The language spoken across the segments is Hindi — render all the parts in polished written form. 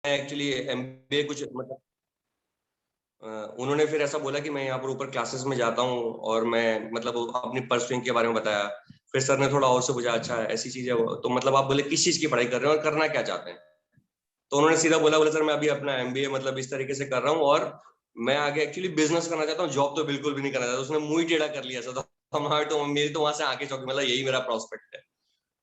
एक्चुअली एमबीए कुछ मतलब उन्होंने फिर ऐसा बोला कि मैं यहाँ पर ऊपर क्लासेस में जाता हूँ और मैं मतलब अपनी परसुइंग के बारे में बताया। फिर सर ने थोड़ा और से पूछा, अच्छा ऐसी चीज है तो मतलब आप बोले किस चीज की पढ़ाई कर रहे हैं और करना क्या चाहते हैं? तो उन्होंने सीधा बोला सर मैं अभी अपना एमबीए मतलब इस तरीके से कर रहा हूँ और मैं आगे एक्चुअली बिजनेस करना चाहता हूँ, जॉब तो बिल्कुल भी नहीं करना चाहता। उसने मुंह ही टेढ़ा कर लिया सर, तो हमारे तो मेरी तो वहां से आंखें चौंकी, मतलब यही मेरा प्रोस्पेक्ट है।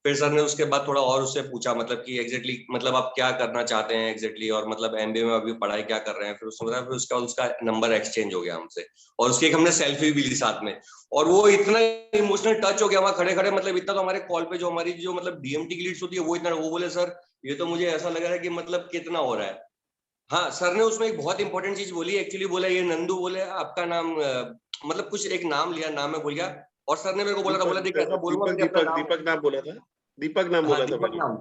फिर सर ने उसके बाद थोड़ा और उससे पूछा मतलब कि एग्जैक्टली मतलब आप क्या करना चाहते हैं एग्जैक्टली, और मतलब एमबीए में अभी पढ़ाई क्या कर रहे हैं। फिर उसने बताया, फिर उसका नंबर एक्सचेंज हो गया हमसे और उसकी एक हमने सेल्फी भी ली साथ में। और वो इतना इमोशनल टच हो गया वहां खड़े खड़े, मतलब इतना तो हमारे कॉल पे जो हमारी जो मतलब डीएमटी की लीड्स होती है वो इतना, वो बोले सर ये तो मुझे ऐसा लग रहा है कि मतलब कितना हो रहा है। हाँ सर ने उसमें एक बहुत इंपॉर्टेंट चीज बोली एक्चुअली, बोला ये नंदू, बोले आपका नाम मतलब कुछ एक नाम लिया, नाम मैं भूल गया। और सर ने मेरे को बोला था, बोला देख ऐसा बोलूंगा मैंने अपना नाम। दीपक नाम बोला था, दीपक नाम हाँ बोला था दीपक मैंने। नाम।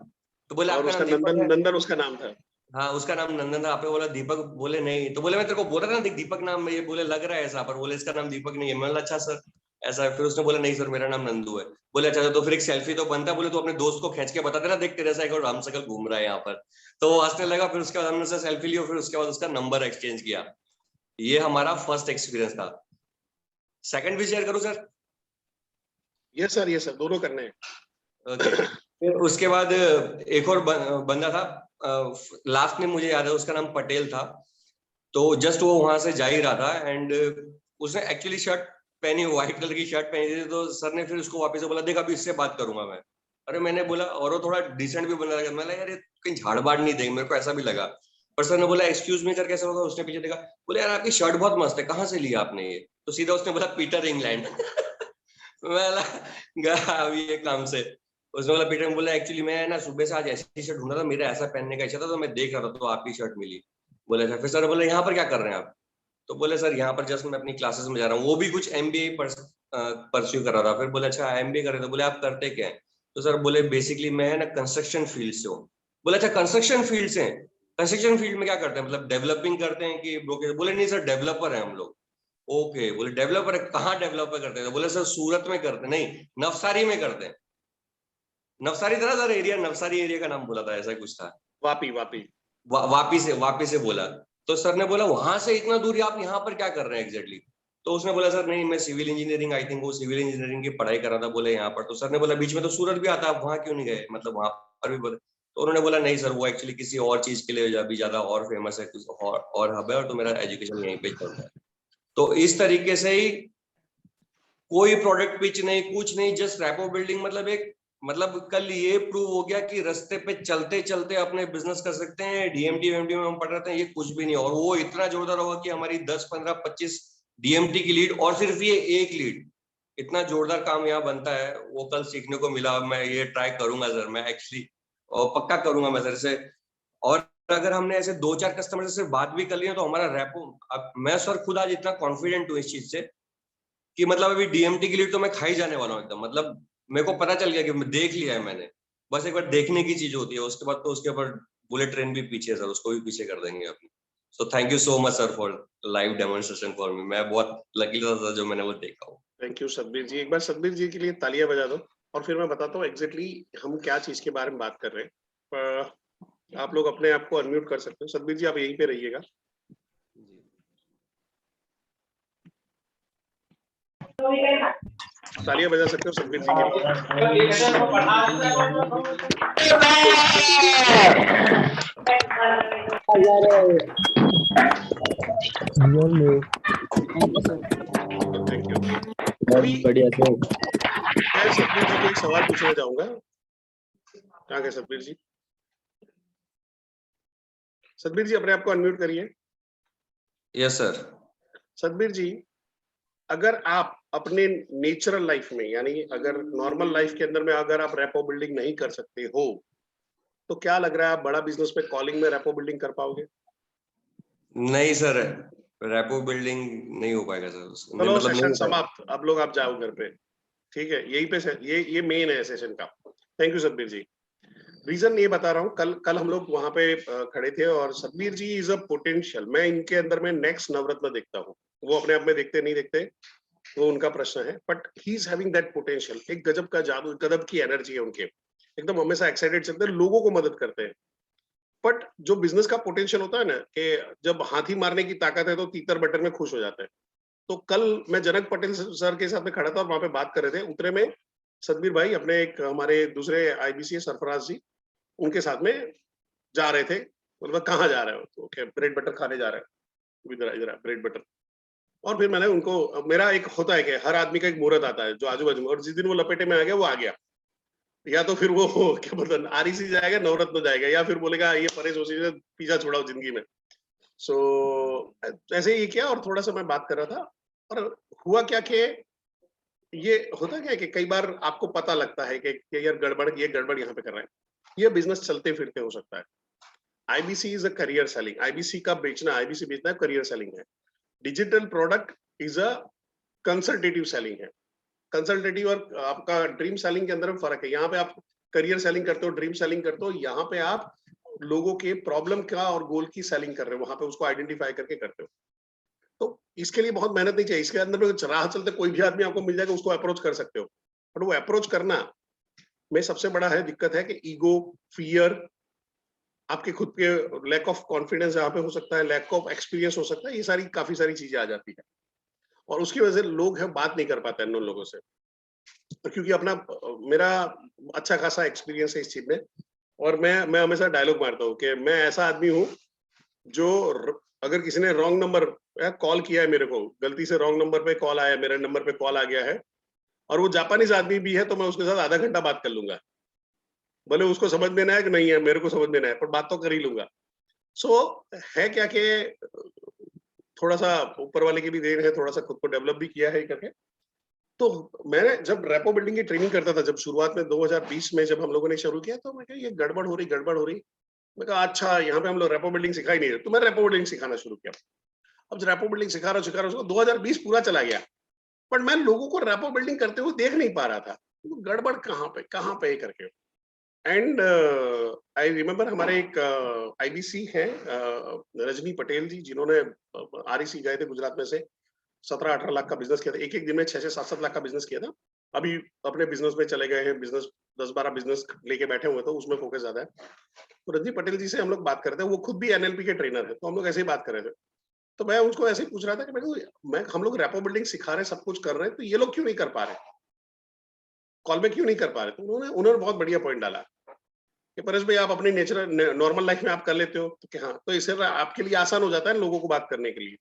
तो बोले और आपका उसका नाम दीपक नंदन, है? नंदन उसका नाम था। हाँ उसका नाम नंदन था। आपने बोला दीपक, बोले नहीं। तो बोले मैं तेरे को बोला था ना देख दीपक नाम में ये बोले लग रहा है ऐसा, पर बोले इसका नाम दीपक नहीं है। मैं बोला अच्छा सर ऐसा है। फिर उसने बोला नहीं सर मेरा नाम नंदू है। बोले अच्छा तो फिर एक सेल्फी तो बनता है, बोले तो अपने दोस्त को खींच के बता देना देख तेरे से एक और रामसकल घूम रहा है यहाँ पर। तो वो हंसने लगा। फिर उसके बाद हमने उससे सेल्फी ली और फिर उसके बाद उसका नंबर एक्सचेंज किया। ये हमारा फर्स्ट एक्सपीरियंस था। सेकंड भी शेयर करूं सर? ये सर दोनों करने हैं। ओके। फिर उसके बाद एक और बंदा था, लास्ट में मुझे याद है उसका नाम पटेल था। तो जस्ट वो वहां से जा ही रहा था एंड उसने एक्चुअली शर्ट पहनी, व्हाइट कलर की शर्ट पहनी थी। तो सर ने फिर उसको वापस से बोला देख अभी इससे बात करूंगा मैं। अरे मैंने बोला, और वो थोड़ा डिसेंट भी बंदा लगा, मैंने यार ये कहीं झाड़ बाड़ नहीं देंगे, मेरे को ऐसा भी लगा। पर सर ने बोला एक्सक्यूज मी करके ऐसा होगा। उसने पीछे देखा, बोले यार आपकी शर्ट बहुत मस्त है, कहाँ से लिया आपने ये? तो सीधा उसने बोला पीटर इंग्लैंड। मैं गया अभी ये काम से। उसने बोला पीटर, बोला एक्चुअली मैं ना सुबह से आज ऐसी शर्ट ढूंढ रहा था, मेरा ऐसा पहनने का इच्छा था तो मैं देख रहा था तो आपकी शर्ट मिली। बोले अच्छा। फिर सर बोले यहाँ पर क्या कर रहे हैं आप? तो बोले सर यहाँ पर जस्ट मैं अपनी क्लासेस में जा रहा हूँ। वो भी कुछ एमबीए परस्यू कर रहा था। फिर बोले अच्छा एमबीए कर रहे थे? बोले आप करते क्या है? तो सर बोले बेसिकली मैं ना कंस्ट्रक्शन फील्ड से हूँ। बोले अच्छा कंस्ट्रक्शन फील्ड से? कंस्ट्रक्शन फील्ड में क्या करते हैं, मतलब डेवलपिंग करते हैं कि ब्रोकर? बोले नहीं सर डेवलपर है हम लोग। ओके, बोले डेवलपर है, कहाँ डेवलपर करते हैं? तो बोले सर सूरत में करते हैं, नहीं नवसारी में करते हैं। नवसारी था ना सर एरिया, नवसारी एरिया का नाम बोला था, ऐसा कुछ था। वापी वापी वापी से बोला। तो सर ने बोला वहां से इतना दूर आप यहाँ पर क्या कर रहे हैं एग्जैक्टली? तो उसने बोला सर नहीं मैं सिविल इंजीनियरिंग, आई थिंक वो सिविल इंजीनियरिंग की पढ़ाई कर रहा था। बोले यहाँ पर? तो सर ने बोला बीच में तो सूरत भी आता है, आप वहां क्यों नहीं गए, मतलब वहां पर भी बोले? तो उन्होंने बोला नहीं सर वो एक्चुअली किसी और चीज के लिए अभी ज्यादा और फेमस है, कुछ और हब है, और तो मेरा एजुकेशन यहीं पे चल रहा है। तो इस तरीके से ही कोई प्रोडक्ट पिच नहीं, कुछ नहीं, जस्ट रैपो बिल्डिंग। मतलब एक मतलब कल ये प्रूव हो गया कि रास्ते पे चलते चलते अपने बिजनेस कर सकते हैं। डीएमटी वीएमटी में हम पढ़ रहे थे, ये कुछ भी नहीं। और वो इतना जोरदार होगा कि हमारी 10 15 25 डीएमटी की लीड और सिर्फ ये एक लीड, इतना जोरदार काम यहाँ बनता है। वो कल सीखने को मिला। मैं ये ट्राई करूंगा सर, मैं एक्चुअली और पक्का करूंगा मैं सर से। और अगर हमने ऐसे 2 4 कस्टमर से बात भी कर लिया तो हमारा रैपो, अब मैं सर खुद आज इतना कॉन्फिडेंट हूँ इस चीज से कि मतलब अभी डीएमटी की लीड तो मैं खा ही जाने वाला हूँ एकदम। मतलब मेरे को पता चल गया कि मैं देख लिया है मैंने। बस एक बार देखने की चीज होती है, उसके बाद तो उसके ऊपर बुलेट ट्रेन भी पीछे है सर, उसको भी पीछे कर देंगे अपनी। सो thank you so much sir for live demonstration for me. मैं बहुत लकी था जो मैंने वो देखा हो। थैंक यू सतबीर जी, एक बार सतबीर जी के लिए तालियां बजा दो। और फिर मैं बताता हूँ एग्जैक्टली हम क्या चीज के बारे में बात कर रहे हैं। आप लोग अपने आप को अनम्यूट कर सकते हो। सतबीर जी आप यहीं पे रहिएगा। तालियां बजा सकते हो सतबीर जी के लिए। Thank you. अभी बढ़िया। तो मैं सतबीर जी को एक सवाल पूछना चाहूंगा। कहाँ गए सतबीर जी? सतबीर जी अपने आप को अनम्यूट करिए। Yes sir. सतबीर जी, अगर आप अपने नेचुरल लाइफ में यानी अगर नॉर्मल लाइफ के अंदर में अगर आप रैपो बिल्डिंग नहीं कर सकते हो तो क्या लग रहा है आप बड़ा बिजनेस में कॉलिंग में रैपो बिल्डिंग कर पाओगे? नहीं सर, रैपो बिल्डिंग नहीं हो पाएगा सर, चलो मतलब नहीं सेशन हो पाएगा। समाप्त, अब लोग आप जाओ घर पे। ठीक है, यही पे ये मेन है सेशन का। Thank you Satbir ji. Reason ये बता रहा हूँ, कल कल हम लोग वहां पे खड़े थे और सतबीर जी इज अ पोटेंशियल, मैं इनके अंदर में नेक्स्ट नवरत्न देखता हूँ। वो अपने आप में देखते नहीं देखते वो उनका प्रश्न है, but he is having that potential. एक गजब का जादू, गजब की एनर्जी है उनके, एकदम हमेशा एक्साइटेड चलते हैं, लोगों को मदद करते हैं। बट जो बिजनेस का पोटेंशियल होता है ना कि जब हाथी मारने की ताकत है तो तीतर बटन में खुश हो जाता है। तो कल मैं जनक पटेल सर के साथ में खड़ा था और वहां पे बात कर रहे थे, उतरे में सतबीर भाई अपने एक हमारे दूसरे आईबीसी सरफराज जी उनके साथ में जा रहे थे। मतलब कहाँ जा रहे हो? तो क्या ब्रेड बटर खाने जा रहे हैं? इधर इधर ब्रेड बटर। और फिर मैंने उनको, मेरा एक होता है कि हर आदमी का एक मुहूर्त आता है जो आजू बाजू में, और जिस दिन वो लपेटे में आ गया वो आ गया। या तो फिर वो क्या बोलते हैं आरईसी जाएगा, नवरत्न जाएगा, या फिर बोलेगा ये परेश जोशी से पीछा छोड़ाओ जिंदगी में। सो ऐसे ही किया और थोड़ा सा मैं बात कर रहा था। और हुआ क्या कि ये होता क्या है कि कई बार आपको पता लगता है कि यार गड़बड़, ये गड़बड़ यहाँ पे कर रहे हैं। ये बिजनेस चलते फिरते हो सकता है। IBC is a career selling. IBC का बेचना, आईबीसी बेचना करियर सेलिंग है। Digital product is a consultative selling है। कंसल्टेटिव और आपका ड्रीम सेलिंग के अंदर में फर्क है। यहाँ पे आप करियर सेलिंग करते हो, ड्रीम सेलिंग करते हो, यहाँ पे आप लोगों के प्रॉब्लम का और गोल की सेलिंग कर रहे हो, वहां पे उसको आइडेंटिफाई करके करते हो। तो इसके लिए बहुत मेहनत नहीं चाहिए। इसके अंदर में राह चलते कोई भी आदमी आपको मिल जाएगा, उसको अप्रोच कर सकते हो। बट वो अप्रोच करना में सबसे बड़ा है दिक्कत है कि ईगो, फियर, आपके खुद के लैक ऑफ कॉन्फिडेंस यहाँ पे हो सकता है, लैक ऑफ एक्सपीरियंस हो सकता है, ये सारी काफी सारी चीजें आ जाती है। और उसकी वजह से लोग हैं बात नहीं कर पाते हैं उन लोगों से। तो क्योंकि अपना मेरा अच्छा खासा एक्सपीरियंस है इस चीज में। और मैं हमेशा डायलॉग मारता हूँ कि मैं ऐसा आदमी हूँ जो अगर किसी ने रॉन्ग नंबर कॉल किया है मेरे को, गलती से रॉन्ग नंबर पे कॉल आया, मेरे नंबर पे कॉल आ गया है और वो जापानीज आदमी भी है, तो मैं उसके साथ आधा घंटा बात कर लूंगा। भले उसको समझ में ना है कि नहीं है, मेरे को समझ में ना है, पर बात तो कर ही लूंगा। सो है क्या कि थोड़ा सा ऊपर वाले की भी देन है, थोड़ा सा खुद को डेवलप भी किया है करके। तो मैंने जब रेपो बिल्डिंग की ट्रेनिंग करता था, जब शुरुआत में 2020 में जब हम लोगों ने शुरू किया, तो मैं कहा ये गड़बड़ हो रही, गड़बड़ हो रही। मैं कहा अच्छा यहाँ पे हम लोग रेपो बिल्डिंग सिखा ही नहीं रहे, तो मैं रेपो बिल्डिंग सिखाना शुरू किया। अब जो रेपो बिल्डिंग सिखा रहा हूँ 2020 पूरा चला गया, बट मैं लोगों को रेपो बिल्डिंग करते हुए देख नहीं पा रहा था। तो गड़बड़ कहाँ पे करके। एंड आई रिमेम्बर हमारे एक आईबीसी है रजनी पटेल जी, जिन्होंने आरईसी गए थे गुजरात में से, 17-18 लाख का बिजनेस किया था, एक दिन में 6 से 7-7 लाख का बिजनेस किया था। अभी अपने बिजनेस में चले गए हैं, बिजनेस 10-12 बिजनेस लेके बैठे हुए, तो उसमें फोकस ज्यादा है। तो रजनी पटेल जी से हम लोग बात करते हैं, वो खुद भी एनएलपी के ट्रेनर है, तो हम लोग ऐसे ही बात कर रहे थे। तो मैं उनको ऐसे ही पूछ रहा था कि मैं हम लोग रेपो बिल्डिंग सिखा रहे हैं, सब कुछ कर रहे हैं, तो ये लोग क्यों नहीं कर पा रहे, कॉल में क्यों नहीं कर पा रहे। तो उन्होंने बहुत बढ़िया पॉइंट डाला कि परेश भाई आप अपनी नेचुरल नॉर्मल लाइफ में आप कर लेते हो, तो क्या हाँ, तो इससे आपके लिए आसान हो जाता है लोगों को बात करने के लिए।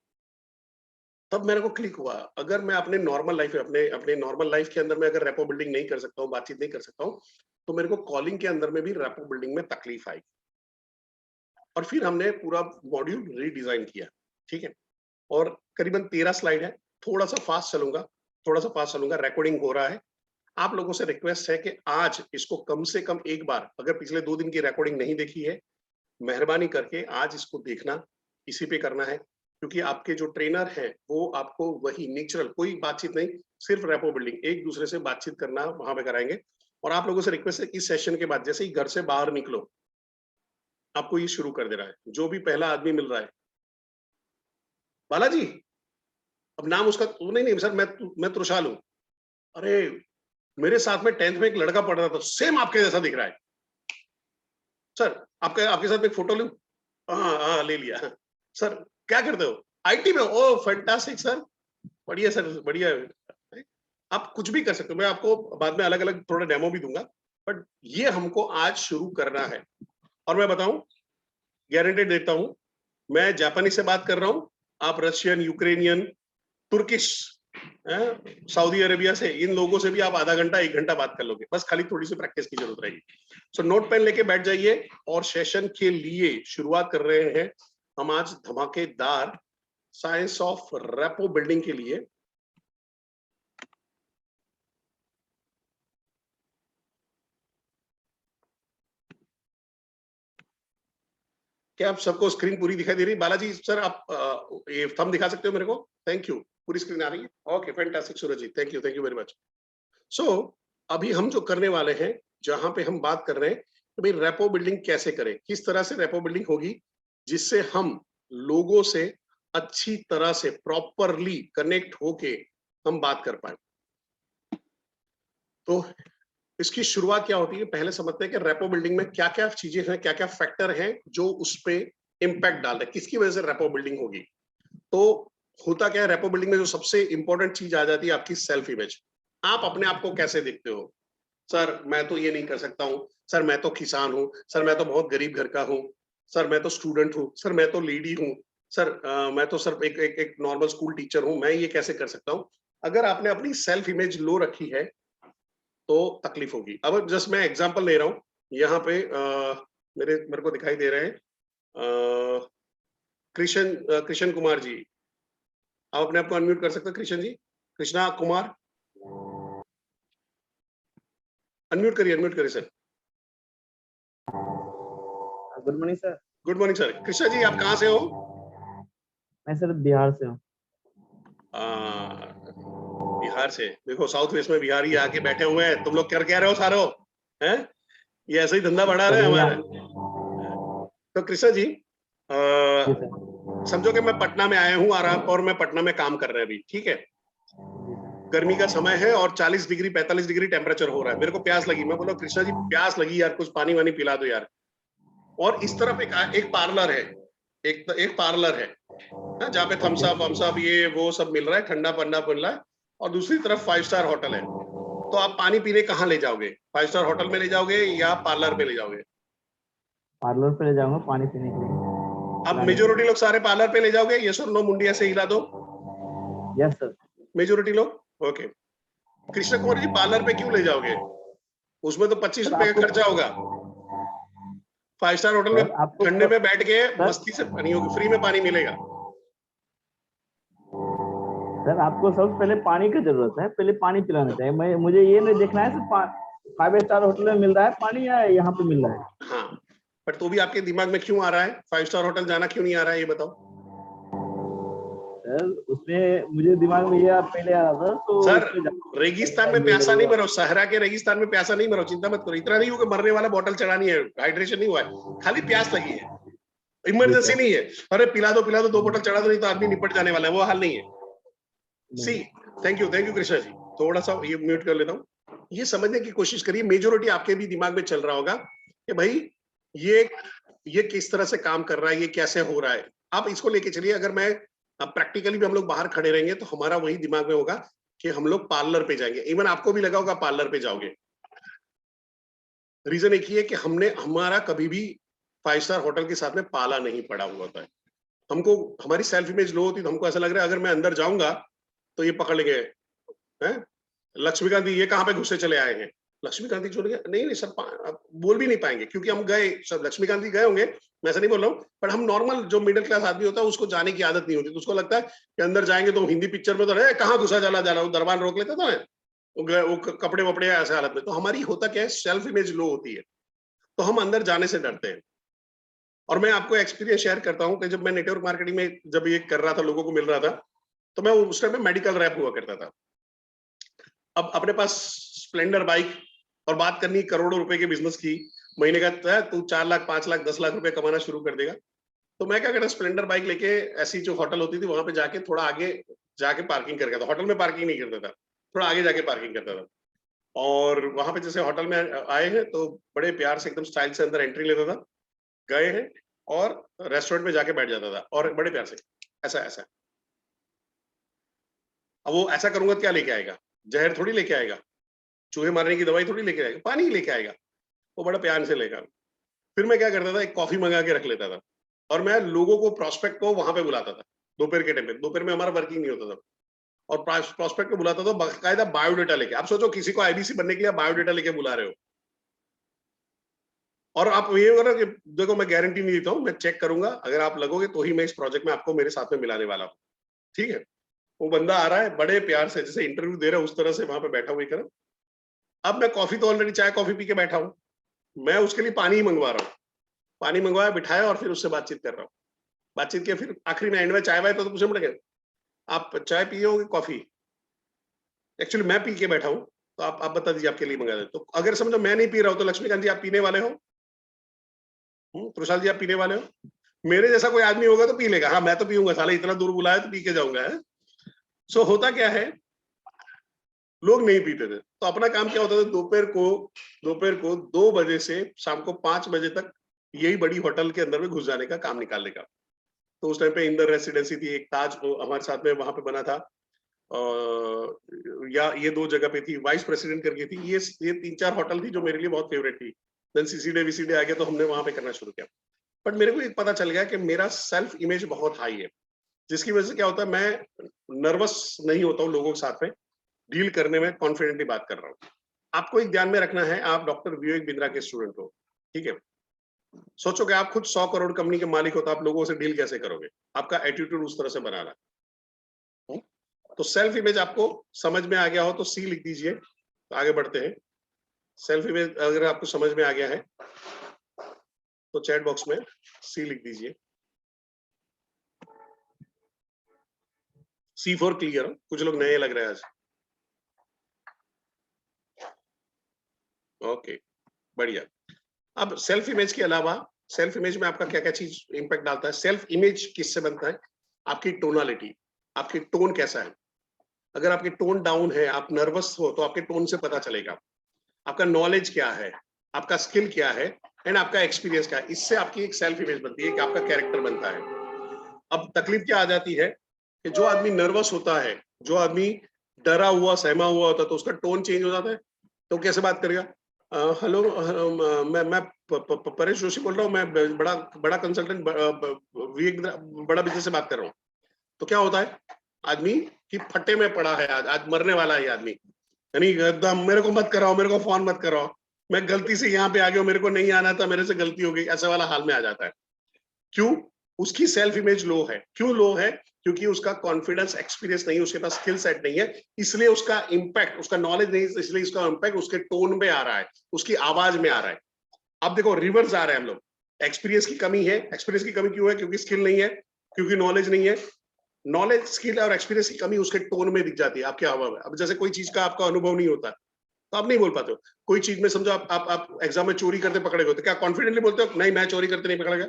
तब मेरे को क्लिक हुआ, अगर मैं अपने नॉर्मल लाइफ में, अपने अपने नॉर्मल लाइफ के अंदर में अगर रेपो बिल्डिंग नहीं कर सकता हूँ, बातचीत नहीं कर सकता हूँ, तो मेरे को कॉलिंग के अंदर में भी रेपो बिल्डिंग में तकलीफ आई। और फिर हमने पूरा मॉड्यूल रीडिजाइन किया, ठीक है। और करीबन 13 स्लाइड है, थोड़ा सा फास्ट चलूंगा, रिकॉर्डिंग हो रहा है। आप लोगों से रिक्वेस्ट है कि आज इसको कम से कम एक बार, अगर पिछले 2 दिन की रिकॉर्डिंग नहीं देखी है, मेहरबानी करके आज इसको देखना, इसी पे करना है। क्योंकि आपके जो ट्रेनर है वो आपको वही नेचुरल, कोई बातचीत नहीं, सिर्फ रेपो बिल्डिंग, एक दूसरे से बातचीत करना वहां पे कराएंगे। और आप लोगों से रिक्वेस्ट है, इस सेशन के बाद जैसे ही घर से बाहर निकलो, आपको ये शुरू कर देना है। जो भी पहला आदमी मिल रहा है, बालाजी, अब नाम उसका नहीं नहीं सर, मैं तुषाल हूँ। अरे मेरे साथ में 10th में एक लड़का पढ़ रहा था, सेम आपके जैसा दिख रहा है सर, आपके साथ में एक फोटो लूं? हाँ हाँ ले लिया। सर क्या करते हो? आईटी में? ओ फैंटास्टिक सर, बढ़िया सर, बढ़िया। आप कुछ भी कर सकते हो, मैं आपको बाद में अलग अलग थोड़ा डेमो भी दूंगा, बट ये हमको आज शुरू करना है। और मैं बताऊं, गारंटी देता हूं, मैं जापानी से बात कर रहा हूं, आप Russian, Ukrainian, Turkish, Saudi Arabia से, इन लोगों से भी आप आधा घंटा 1 घंटा बात कर लोगे, बस खाली थोड़ी सी प्रैक्टिस की जरूरत रहेगी। सो नोट पेन लेके बैठ जाइए और सेशन के लिए शुरुआत कर रहे हैं हम आज धमाकेदार साइंस ऑफ रेपो बिल्डिंग के लिए। क्या आप सबको स्क्रीन पूरी दिखाई दे रही है? बालाजी सर आप ये थंब दिखा सकते हो मेरे को? थैंक यू, पूरी स्क्रीन आ रही है? Okay fantastic Suraj ji, thank you very much. So अभी हम जो करने वाले हैं, जहां पे हम बात कर रहे हैं कि भाई रेपो बिल्डिंग कैसे करें, किस तरह से रेपो बिल्डिंग होगी जिससे हम लोगों से अच्छी तरह से प्रॉपरली कनेक्ट होके हम बात कर पाए। तो इसकी शुरुआत क्या होती है, पहले समझते हैं कि रेपो बिल्डिंग में क्या क्या चीजें हैं, क्या क्या फैक्टर हैं जो उस पे इम्पैक्ट डाल रहे हैं, किसकी वजह से रेपो बिल्डिंग होगी। तो होता क्या है, रेपो बिल्डिंग में जो सबसे इंपॉर्टेंट चीज आ जाती है आपकी सेल्फ इमेज। आप अपने आप को कैसे देखते हो, सर मैं तो ये नहीं कर सकता हूँ, सर मैं तो किसान हूँ, सर मैं तो बहुत गरीब घर का हूँ, सर मैं तो स्टूडेंट हूँ, सर मैं तो लेडी हूँ, सर मैं तो सर एक नॉर्मल स्कूल टीचर हूँ, मैं ये कैसे कर सकता हूँ। अगर आपने अपनी सेल्फ इमेज लो रखी है तो तकलीफ होगी। अब जस्ट मैं एग्जांपल ले रहा हूँ, यहाँ पे मेरे को दिखाई दे रहे हैं कृष्ण कुमार जी। आप अपने आप को अनम्यूट कर सकते हैं कृष्ण जी, कृष्णा कुमार, अनम्यूट करिए sir. Good morning sir. Good morning sir. Krishna ji आप कहाँ से हो? मैं सर बिहार से हूँ। बिहार से। देखो साउथ वेस्ट में बिहारी आके बैठे हुए हैं, तुम लोग कर क्या रहे हो सारो हैं? ये ऐसे ही धंधा बढ़ा रहे हैं हमारे। तो कृष्णा जी समझो कि मैं पटना में आया हूँ और मैं पटना में काम कर रहा है अभी, ठीक है। गर्मी का समय है और 40 डिग्री 45 डिग्री टेम्परेचर हो रहा है। मेरे को प्यास लगी, मैं बोला कृष्णा जी प्यास लगी यार, कुछ पानी वानी पिला दो यार। और इस तरफ एक पार्लर है, एक पार्लर है जहाँ पे थम्स अप ये वो सब मिल रहा है, ठंडा पन्ना मिल रहा है, और दूसरी तरफ 5 स्टार होटल है। तो आप पानी पीने कहाँ ले जाओगे? 5 स्टार होटल में ले जाओगे या पार्लर पे ले जाओगे? पार्लर पे ले जाऊंगा पानी पीने के लिए। अब मेजोरिटी लोग सारे पार्लर पे ले जाओगे? यस और नो, मुंडी ऐसे हिला दो। Yes sir. मेजोरिटी लोग ओके। कृष्ण कुमार जी पार्लर पे क्यों ले जाओगे? उसमें तो 25 सर, रुपए का खर्चा होगा। 5 स्टार होटल में आपको ठंडे में बैठ के सर, मस्ती से पानी होगी, फ्री में पानी मिलेगा। सर आपको सबसे पहले पानी की जरूरत है, पहले पानी पिलाना चाहिए। मुझे ये नहीं देखना है सिर्फ 5 स्टार होटल में मिल रहा है पानी या यहाँ पे मिल रहा है। हाँ, पर तो भी आपके दिमाग में क्यों आ रहा है 5 स्टार होटल जाना, क्यों नहीं आ रहा है ये बताओ। सर उसमें मुझे दिमाग में ये पहले आ रहा था तो सर रेगिस्तान में प्यासा नहीं मरो, सहरा के रेगिस्तान में प्यासा नहीं मरो, चिंता मत करो। इतना नहीं हो कि मरने वाला बोतल चढ़ानी है, हाइड्रेशन नहीं हुआ है, खाली प्यास लगी है, इमरजेंसी नहीं है। अरे पिला दो 2 बोतल चढ़ा दो, नहीं तो आदमी निपट जाने वाला है, वो हाल नहीं है। सी थैंक यू कृष्णा जी। थोड़ा सा ये म्यूट कर लेता हूँ। ये समझने की कोशिश करिए, मेजोरिटी आपके भी दिमाग में चल रहा होगा कि भाई ये किस तरह से काम कर रहा है, ये कैसे हो रहा है। आप इसको लेके चलिए। अगर मैं प्रैक्टिकली भी हम लोग बाहर खड़े रहेंगे तो हमारा वही दिमाग में होगा कि हम लोग पार्लर पे जाएंगे। इवन आपको भी लगा होगा पार्लर पे जाओगे। रीजन एक ही है कि हमारा कभी भी 5 स्टार होटल के साथ में पाला नहीं पड़ा हुआ होता है। हमको हमारी सेल्फ इमेज लो होती तो हमको ऐसा लग रहा है अगर मैं अंदर जाऊंगा तो ये पकड़ लेंगे, हैं लक्ष्मीकांत जी ये कहाँ पे घुसे चले आए हैं। लक्ष्मीकांत जी छोड़ के नहीं सर बोल भी नहीं पाएंगे, क्योंकि हम गए सब, लक्ष्मीकांत जी गए होंगे, मैं ऐसा नहीं बोल रहा हूँ, पर हम नॉर्मल जो मिडिल क्लास आदमी होता है उसको जाने की आदत नहीं होती, तो उसको लगता है कि अंदर जाएंगे तो हिंदी पिक्चर में तो रहे कहाँ घुसा जा रहा हूँ, दरबार रोक लेता था वो कपड़े वपड़े ऐसे हालत में। तो हमारी होता क्या है, सेल्फ इमेज लो होती है, तो हम अंदर जाने से डरते हैं। और मैं आपको एक्सपीरियंस शेयर करता हूँ कि जब मैं नेटवर्क मार्केटिंग में जब ये कर रहा था, लोगों को मिल रहा था, तो मैं उस टाइम में मेडिकल रैप हुआ करता था। अब अपने पास स्प्लेंडर बाइक और बात करनी करोड़ों रुपए के बिजनेस की, महीने का तू 4 लाख 5 लाख 10 लाख रुपए कमाना शुरू कर देगा। तो मैं क्या करता, स्प्लेंडर बाइक लेके ऐसी जो होटल होती थी वहां पे जाके थोड़ा आगे जाके पार्किंग करता था। होटल में पार्किंग नहीं करता था, थोड़ा आगे जाके पार्किंग करता था। और वहां पे जैसे होटल में आए हैं तो बड़े प्यार से एकदम स्टाइल से अंदर एंट्री लेता था, गए हैं और रेस्टोरेंट में जाके बैठ जाता था और बड़े प्यार से ऐसा ऐसा। अब वो ऐसा करूंगा क्या लेके आएगा, जहर थोड़ी लेके आएगा, चूहे मारने की दवाई थोड़ी लेके आएगा, पानी ही लेके आएगा। वो बड़ा प्यार से लेगा। फिर मैं क्या करता था, एक कॉफी मंगा के रख लेता था और मैं लोगों को प्रोस्पेक्ट को वहां पे बुलाता था। दोपहर के टाइम पे, दोपहर में हमारा वर्किंग नहीं होता था, और प्रोस्पेक्ट को बुलाता था बाकायदा बायोडेटा लेके। आप सोचो किसी को आईबीसी बनने के लिए बायोडेटा लेके बुला रहे हो, और आप ये हो ना कि देखो मैं गारंटी नहीं देता हूँ, मैं चेक करूंगा, अगर आप लगोगे तो ही मैं इस प्रोजेक्ट में आपको मेरे साथ में मिलाने वाला हूँ, ठीक है। वो बंदा आ रहा है बड़े प्यार से, जैसे इंटरव्यू दे रहा है उस तरह से वहां पे बैठा हुआ कर। अब मैं कॉफी तो ऑलरेडी चाय कॉफी पी के बैठा हूँ, मैं उसके लिए पानी ही मंगवा रहा हूँ। पानी मंगवाया, बिठाया और फिर उससे बातचीत कर रहा हूँ। बातचीत किया, फिर आखिरी में एंड में चाय वाय तो पूछने पड़ेगा आप चाय पियोगे कॉफी। एक्चुअली मैं पी के बैठा हूँ, तो आप बता दीजिए आपके लिए मंगा दे। तो अगर समझो मैं नहीं पी रहा हूँ तो लक्ष्मीकांत जी आप पीने वाले हो, तुषार जी आप पीने वाले हो, मेरे जैसा कोई आदमी होगा तो पी लेगा। हाँ मैं तो पीऊंगा, साले इतना दूर बुलाया तो पी के जाऊंगा। सो होता क्या है, लोग नहीं पीते थे। तो अपना काम क्या होता था, दोपहर को 2 बजे से शाम को 5 बजे तक यही बड़ी होटल के अंदर में घुस जाने का काम निकालने का। तो उस टाइम पे इंदर रेसिडेंसी थी, एक ताज हमारे साथ में वहां पे बना था, या ये 2 जगह पे थी, वाइस प्रेसिडेंट करके थी, ये 3-4 होटल थी जो मेरे लिए बहुत फेवरेट थी। देन सीसीडे आ गया तो हमने वहां पे करना शुरू किया। बट मेरे को एक पता चल गया कि मेरा सेल्फ इमेज बहुत हाई है, जिसकी वजह से क्या होता है, मैं नर्वस नहीं होता हूँ लोगों के साथ में डील करने में, कॉन्फिडेंटली बात कर रहा हूँ। आपको एक ध्यान में रखना है, आप डॉक्टर विवेक बिंद्रा के स्टूडेंट हो, ठीक है। सोचो कि आप खुद 100 करोड़ कंपनी के मालिक हो, तो आप लोगों से डील कैसे करोगे? आपका एटीट्यूड उस तरह से बनाना है। तो सेल्फ इमेज आपको समझ में आ गया हो तो सी लिख दीजिए। तो आगे बढ़ते हैं। सेल्फ इमेज अगर आपको समझ में आ गया है तो चैट बॉक्स में सी लिख दीजिए। सी फॉर क्लियर। कुछ लोग नए लग रहे हैं आज। ओके, बढ़िया। अब सेल्फ इमेज के अलावा, सेल्फ इमेज में आपका क्या क्या चीज इंपैक्ट डालता है? सेल्फ इमेज किससे बनता है? आपकी टोनालिटी, आपकी टोन कैसा है। अगर आपकी टोन डाउन है, आप नर्वस हो, तो आपके टोन से पता चलेगा। आपका नॉलेज क्या है, आपका स्किल क्या है, एंड आपका एक्सपीरियंस क्या है। इससे आपकी एक सेल्फ इमेज बनती है कि आपका कैरेक्टर बनता है। अब तकलीफ क्या आ जाती है कि जो आदमी नर्वस होता है, जो आदमी डरा हुआ सहमा हुआ होता है, तो उसका टोन चेंज हो जाता है। तो कैसे बात करेगा? हेलो, मैं परेश जोशी बोल रहा हूँ, मैं बड़ा कंसल्टेंट बड़ा बिजनेस से बात कर रहा हूँ। तो क्या होता है, आदमी की फटे में पड़ा है, आज मरने वाला है आदमी, यानी एकदम मेरे को मत कराओ, मेरे को फोन मत कराओ, मैं गलती से यहाँ पे आ गया, मेरे को नहीं आना था, मेरे से गलती हो गई, ऐसा वाला हाल में आ जाता है। क्यों? उसकी सेल्फ इमेज लो है। क्यों लो है? क्योंकि उसका कॉन्फिडेंस, एक्सपीरियंस नहीं, उसके पास स्किल सेट नहीं है, इसलिए उसका इंपैक्ट, उसका नॉलेज नहीं, इसलिए उसका इंपैक्ट उसके टोन में आ रहा है, उसकी आवाज में आ रहा है। अब देखो रिवर्स आ रहे हैं हम लोग। एक्सपीरियंस की कमी है। एक्सपीरियंस की कमी क्यों है? क्योंकि स्किल नहीं है, क्योंकि नॉलेज नहीं है। नॉलेज, स्किल और एक्सपीरियंस की कमी उसके टोन में दिख जाती है, आपके हाव में। अब जैसे कोई चीज का आपका अनुभव नहीं होता तो आप नहीं बोल पाते हो। कोई चीज में समझो आप एग्जाम में चोरी करते पकड़े गए, तो क्या कॉन्फिडेंटली बोलते हो नहीं मैं चोरी करते नहीं पकड़ा गया?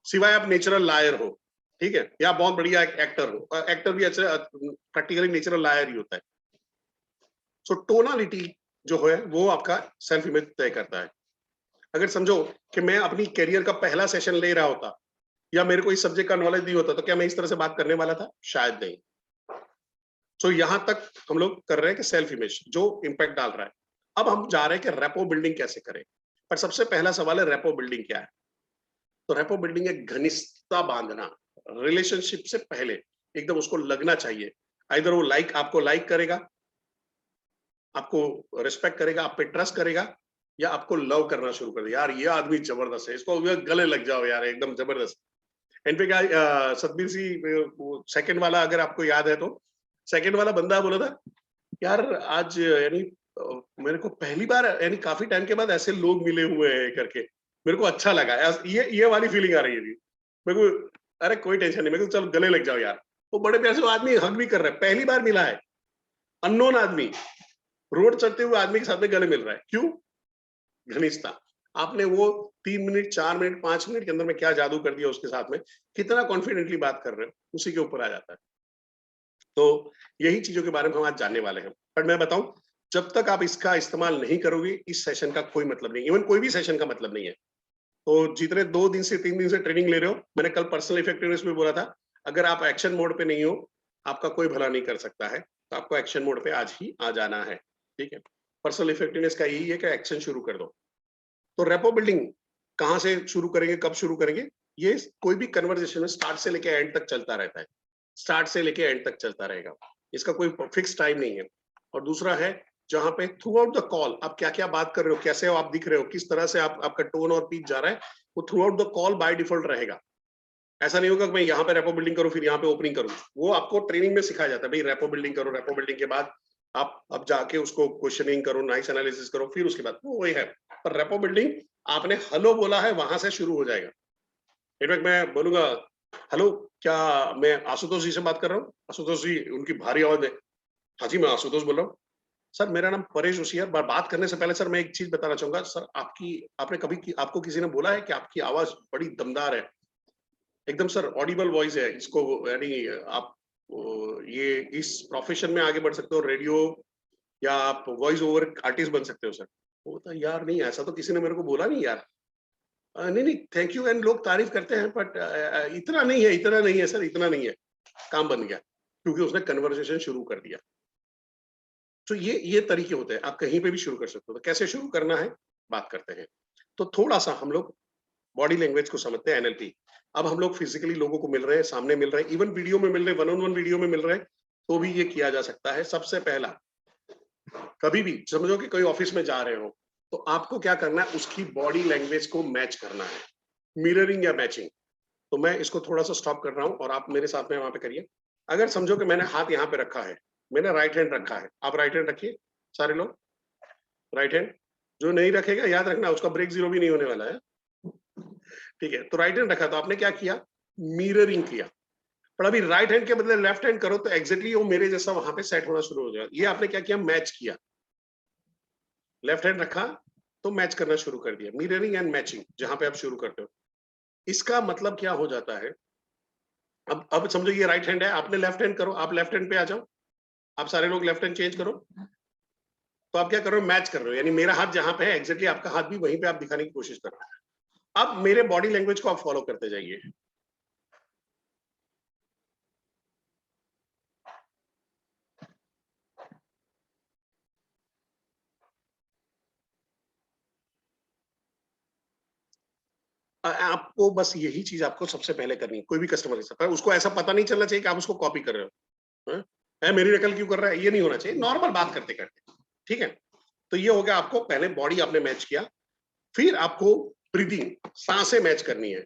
सिवाय आप नेचुरल लायर हो, ठीक है, या बहुत बढ़िया एक्टर हो। एक्टर भी अच्छा प्रैक्टिकली नेचुरल लायर ही होता है। सो टोनालिटी जो है वो आपका सेल्फ इमेज तय करता है। अगर समझो कि मैं अपनी करियर का पहला सेशन ले रहा होता, या मेरे को इस सब्जेक्ट का नॉलेज नहीं होता, तो क्या मैं इस तरह से बात करने वाला था? शायद नहीं। सो यहां तक हम लोग कर रहे हैं कि सेल्फ इमेज जो इंपैक्ट डाल रहा है। अब हम जा रहे हैं कि रेपो बिल्डिंग कैसे करें। पर सबसे पहला सवाल है, रेपो बिल्डिंग क्या है? तो रेपो बिल्डिंग है घनिष्ठता बांधना। रिलेशनशिप से पहले एकदम उसको लगना चाहिए। आइदर वो आपको लाइक करेगा, आपको रिस्पेक्ट करेगा, आप पे ट्रस्ट करेगा, या आपको लव करना शुरू कर दिया, यार ये आदमी जबरदस्त है, इसको गले लग जाओ यार, एकदम जबरदस्त। इनफैक्ट सतबीर सिंह सेकंड वाला अगर आपको याद है तो, सेकंड वाला बंदा बोला था, यार आज यानी मेरे को पहली बार यानी काफी टाइम के बाद ऐसे लोग मिले हुए हैं करके, मेरे को अच्छा लगा। ये वाली फीलिंग आ रही है मेरे को। अरे कोई टेंशन नहीं, मेरे को चलो गले लग जाओ यार। वो बड़े प्यार से वो आदमी हग भी कर रहा है, पहली बार मिला है, अननोन आदमी, रोड चलते हुए आदमी के साथ में गले मिल रहा है। क्यों? घनिष्ठता। आपने वो 3 मिनट, 4 मिनट, 5 मिनट के अंदर में क्या जादू कर दिया उसके साथ में, कितना कॉन्फिडेंटली बात कर रहे हो, उसी के ऊपर आ जाता है। तो यही चीजों के बारे में हम आज जानने वाले हैं। पर मैं बताऊं, जब तक आप इसका इस्तेमाल नहीं करोगे, इस सेशन का कोई मतलब नहीं, इवन कोई भी सेशन का मतलब नहीं है। तो जितने 2 दिन से 3 दिन से ट्रेनिंग ले रहे हो, मैंने कल पर्सनल इफेक्टिवनेस में बोला था, अगर आप एक्शन मोड पे नहीं हो, आपका कोई भला नहीं कर सकता है। तो आपको एक्शन मोड पे आज ही आ जाना है, ठीक है। पर्सनल इफेक्टिवनेस का यही है कि एक्शन शुरू कर दो। तो रेपो बिल्डिंग कहां से शुरू करेंगे, कब शुरू करेंगे? ये कोई भी कन्वर्सेशन में स्टार्ट से लेके एंड तक चलता रहता है, स्टार्ट से लेके एंड तक चलता रहेगा, इसका कोई फिक्स टाइम नहीं है। और दूसरा है, जहां पे थ्रू आउट द कॉल आप क्या क्या बात कर रहे हो, कैसे आप दिख रहे हो, किस तरह से आपका टोन और पिच जा रहा है, वो through out the call by default रहेगा। ऐसा नहीं होगा कि मैं यहाँ पे रेपो बिल्डिंग करूँ फिर यहाँ पे ओपनिंग करूँ। वो आपको ट्रेनिंग में सिखाया जाता है, भाई रेपो बिल्डिंग करो, रेपो बिल्डिंग के बाद आप अब जाके उसको क्वेश्चनिंग करो, नाइस एनालिसिस करो, फिर उसके बाद वो वही है। पर रेपो बिल्डिंग आपने हेलो बोला है, वहां से शुरू हो जाएगा। इनफैक्ट मैं बोलूंगा, हेलो, क्या मैं आशुतोष जी से बात कर रहा हूँ? आशुतोष जी, उनकी भारी आवाज है, हाँ जी मैं आशुतोष बोल रहा हूँ। सर मेरा नाम परेश जोशी है। बात करने से पहले सर मैं एक चीज बताना चाहूंगा, सर आपने कभी आपको किसी ने बोला है कि आपकी आवाज बड़ी दमदार है, एकदम सर ऑडिबल वॉइस है, इसको यानी आप ये इस प्रोफेशन में आगे बढ़ सकते हो, रेडियो या आप वॉइस ओवर आर्टिस्ट बन सकते हो सर। वो बोलता यार नहीं, ऐसा तो किसी ने मेरे को बोला नहीं यार। नहीं नहीं थैंक यू, एंड लोग तारीफ करते हैं, बट इतना नहीं है, इतना नहीं है सर, इतना नहीं है। काम बन गया, क्योंकि उसने कन्वर्सेशन शुरू कर दिया। तो ये तरीके होते हैं, आप कहीं पे भी शुरू कर सकते हो। तो कैसे शुरू करना है बात करते हैं। तो थोड़ा सा हम लोग बॉडी लैंग्वेज को समझते हैं, एनएलपी। अब हम लोग फिजिकली लोगों को मिल रहे हैं, सामने मिल रहे हैं, इवन वीडियो में मिल रहे हैं, वन ऑन वन वीडियो में मिल रहे हैं, तो भी ये किया जा सकता है। सबसे पहला, कभी भी समझो कि कोई ऑफिस में जा रहे हो, तो आपको क्या करना है, उसकी बॉडी लैंग्वेज को मैच करना है, मिररिंग या मैचिंग। तो मैं इसको थोड़ा सा स्टॉप कर रहा हूं और आप मेरे साथ में वहां पे करिए। अगर समझो कि मैंने हाथ यहाँ पे रखा है, मैंने राइट हैंड रखा है, आप राइट हैंड रखिए सारे लोग, राइट हैंड। जो नहीं रखेगा याद रखना, उसका ब्रेक जीरो भी नहीं होने वाला है, ठीक है। तो राइट हैंड रखा, तो आपने क्या किया, मिररिंग किया। पर अभी राइट हैंड के बदले लेफ्ट हैंड करो तो एग्जैक्टली वो मेरे जैसा वहां पे सेट होना शुरू हो जाएगा। ये आपने क्या किया, मैच किया। लेफ्ट हैंड रखा तो मैच करना शुरू कर दिया, मिररिंग एंड मैचिंग जहां पे आप शुरू करते हो। इसका मतलब क्या हो जाता है, अब समझो ये राइट हैंड है, आपने लेफ्ट हैंड करो, आप लेफ्ट हैंड पे आ जाओ, आप सारे लोग लेफ्ट हैंड चेंज करो। तो आप क्या कर रहे हो, मैच कर रहे हो, यानी मेरा हाथ जहां पे है एग्जैक्टली आपका हाथ भी वहीं पे आप दिखाने की कोशिश कर रहे हो। अब मेरे बॉडी लैंग्वेज को आप फॉलो करते जाइए। आपको बस यही चीज आपको सबसे पहले करनी है, कोई भी कस्टमर के साथ। उसको ऐसा पता नहीं चलना चाहिए कि आप उसको कॉपी कर रहे हो, है मेरी नकल क्यों कर रहा है, ये नहीं होना चाहिए, नॉर्मल बात करते करते, ठीक है। तो ये हो गया, आपको पहले बॉडी आपने मैच किया, फिर आपको ब्रीदिंग, सांसें मैच करनी है।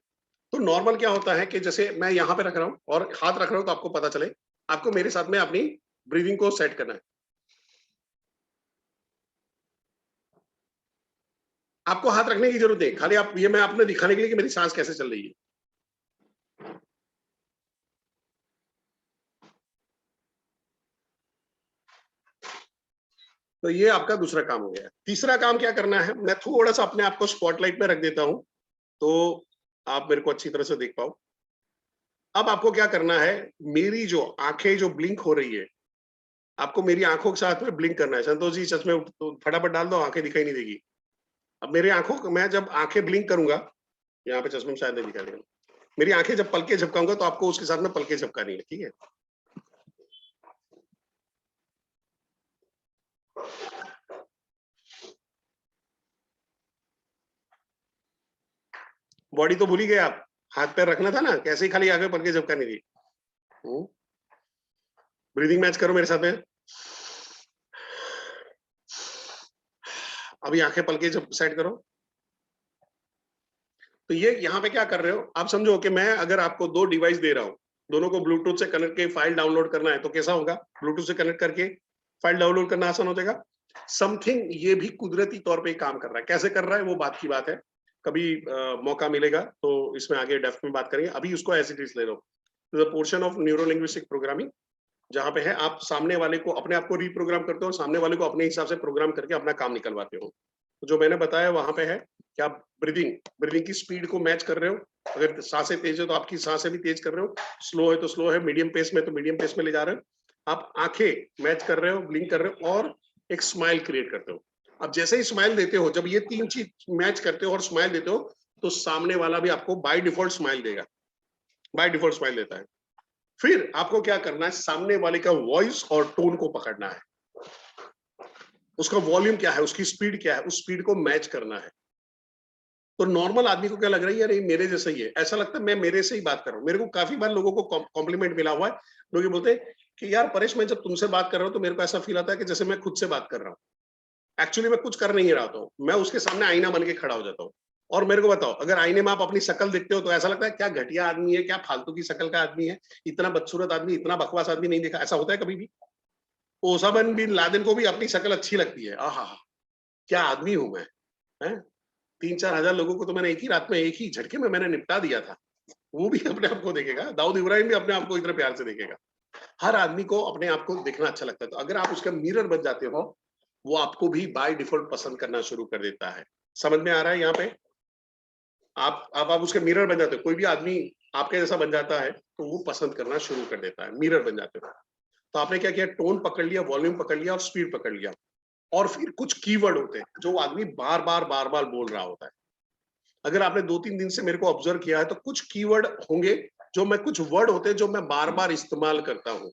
तो नॉर्मल क्या होता है कि जैसे मैं यहाँ पे रख रहा हूँ और हाथ रख रहा हूँ, तो आपको पता चले, आपको मेरे साथ में अपनी ब्रीदिंग को सेट करना है। आपको हाथ रखने की जरूरत नहीं, खाली आप ये मैं आपने दिखाने के लिए कि मेरी सांस कैसे चल रही है। तो ये आपका दूसरा काम हो गया। तीसरा काम क्या करना है, मैं थोड़ा सा अपने आप को स्पॉटलाइट में रख देता हूं, तो आप मेरे को अच्छी तरह से देख पाओ। अब आपको क्या करना है, मेरी जो आंखें जो ब्लिंक हो रही है, आपको मेरी आंखों के साथ में ब्लिंक करना है। संतोष जी चश्मे तो फटाफट डाल दो, आंखें दिखाई नहीं देगी। अब मेरे आंखों को, मैं जब आंखें ब्लिंक करूंगा, यहाँ पे चश्मे में शायद नहीं दिखा देगा, मेरी आंखें जब पलके झपकाऊंगा तो आपको उसके साथ में पलके झपकानी है, ठीक है। बॉडी तो भूल ही गए आप, हाथ पैर रखना था ना, कैसे ही खाली आगे पलके झपकानी थी। ब्रीदिंग मैच करो मेरे साथ में। अभी आंखें पलके जब सेट करो। तो ये यहाँ पे क्या कर रहे हो, आप समझो कि मैं अगर आपको दो डिवाइस दे रहा हूँ, दोनों को ब्लूटूथ से कनेक्ट के फाइल डाउनलोड करना है, तो कैसा होगा, ब्लूटूथ से कनेक्ट करके फाइल डाउनलोड करना आसान हो जाएगा। समथिंग ये भी कुदरती तौर पे काम कर रहा है, कैसे कर रहा है वो बात की बात है, कभी मौका मिलेगा तो इसमें आगे डेप्थ में बात करेंगे। अभी उसको एज इट इज ले लो। Portion of neuro linguistic programming, जहां पे है आप सामने वाले को, अपने आप को रिप्रोग्राम करते हो, सामने वाले को अपने हिसाब से प्रोग्राम करके अपना काम निकलवाते हो। तो जो मैंने बताया वहां पे है कि आप ब्रीदिंग की स्पीड को मैच कर रहे हो। अगर सांसें तेज है तो आपकी सांसें भी तेज कर रहे हो, स्लो है तो स्लो है, मीडियम पेस में तो मीडियम पेस में ले जा रहे हो। आप आंखें मैच कर रहे हो, ब्लिंक कर रहे हो और एक स्माइल क्रिएट करते हो। अब जैसे ही स्माइल देते हो, जब ये तीन चीज मैच करते हो और स्माइल देते हो, तो सामने वाला भी आपको बाय डिफॉल्ट स्माइल देगा, बाय डिफॉल्ट स्माइल देता है। फिर आपको क्या करना है, सामने वाले का वॉइस और टोन को पकड़ना है, उसका वॉल्यूम क्या है, उसकी स्पीड क्या है, उस स्पीड को मैच करना है। तो नॉर्मल आदमी को क्या लग रहा है, यार ये मेरे जैसा ही है, ऐसा लगता है मैं मेरे से ही बात कर रहा हूँ। मेरे को काफी बार लोगों को कॉम्प्लीमेंट मिला हुआ है, लोग ये बोलते हैं कि यार परेश, मैं जब तुमसे बात कर रहा हूँ तो मेरे को ऐसा फील आता है कि जैसे मैं खुद से बात कर रहा हूँ। एक्चुअली मैं कुछ कर नहीं रहा हूँ, मैं उसके सामने आईना बन के खड़ा हो जाता हूँ। और मेरे को बताओ, अगर आईने में आप अपनी शक्ल देखते हो तो ऐसा लगता है क्या घटिया आदमी है, क्या फालतू की शक्ल का आदमी है, इतना बदसूरत आदमी, इतना बकवास आदमी नहीं देखा। ऐसा होता है कभी भी? ओसामा बिन लादेन को भी अपनी शक्ल अच्छी लगती है, आहा क्या आदमी हूं मैं, है? 3-4 हजार लोगों को तो मैंने एक ही रात में, एक ही झटके में मैंने निपटा दिया था। वो भी अपने आप को देखेगा, दाऊद इब्राहिम भी अपने आप को इतना प्यार से देखेगा। हर आदमी को अपने आप को देखना अच्छा लगता है। तो अगर आप उसका मिरर बन जाते हो, वो आपको भी बाय डिफॉल्ट पसंद करना शुरू कर देता है। समझ में आ रहा है? यहाँ पे आप उसके मिरर बन जाते हो, कोई भी आदमी आपके जैसा बन जाता है तो वो पसंद करना शुरू कर देता है, मिरर बन जाते हो। तो आपने क्या किया, टोन पकड़ लिया, वॉल्यूम पकड़ लिया और स्पीड पकड़ लिया। और फिर कुछ कीवर्ड होते हैं जो आदमी बार बार बोल रहा होता है। अगर आपने 2-3 दिन से मेरे को ऑब्जर्व किया है तो कुछ कीवर्ड होंगे जो मैं, कुछ वर्ड होते हैं जो मैं बार बार इस्तेमाल करता हूं।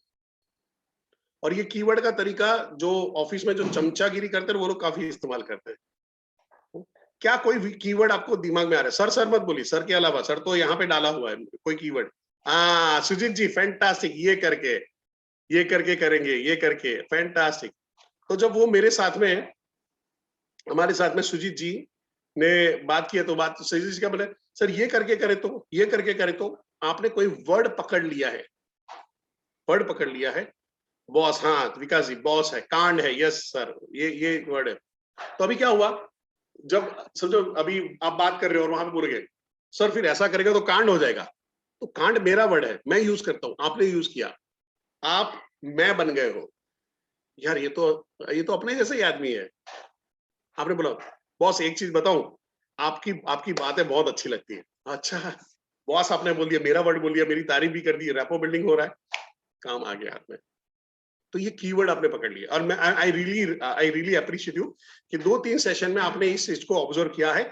और ये कीवर्ड का तरीका जो ऑफिस में जो चमचागिरी करते हैं वो लोग काफी इस्तेमाल करते हैं। क्या कोई कीवर्ड आपको दिमाग में आ रहा है? सर मत बोलिए, सर के अलावा, सर तो यहाँ पे डाला हुआ है कोई कीवर्ड। हाँ सुजीत जी, फैंटास्टिक, ये करके करेंगे, ये करके, फैंटास्टिक। तो जब वो मेरे साथ में, हमारे साथ में सुजीत जी ने बात की है तो बात सुजीत जी क्या बोले, सर ये करके करे तो, ये करके करे तो। आपने कोई वर्ड पकड़ लिया है, वर्ड पकड़ लिया है। बॉस, हाँ विकास जी, बॉस है, कांड है, यस सर, ये वर्ड है। तो अभी क्या हुआ, जब समझो अभी आप बात कर रहे हो और वहां पे बोल गए सर फिर ऐसा करेगा तो कांड हो जाएगा। तो कांड मेरा वर्ड है, मैं यूज करता हूं, आपने यूज किया, आप मैं बन गए हो। यार ये तो अपने जैसे ही आदमी है। आपने बोला बॉस एक चीज बताऊं, आपकी बातें बहुत अच्छी लगती है। अच्छा बॉस आपने बोल दिया, मेरा वर्ड बोल दिया, मेरी तारीफ भी कर दी, रैपो बिल्डिंग हो रहा है, काम आ गया हाथ में। तो ये कीवर्ड आपने पकड़ लिया। और मैं आई रियली अप्रिशिएट यू कि 2-3 सेशन में आपने इस चीज को ऑब्जर्व किया है।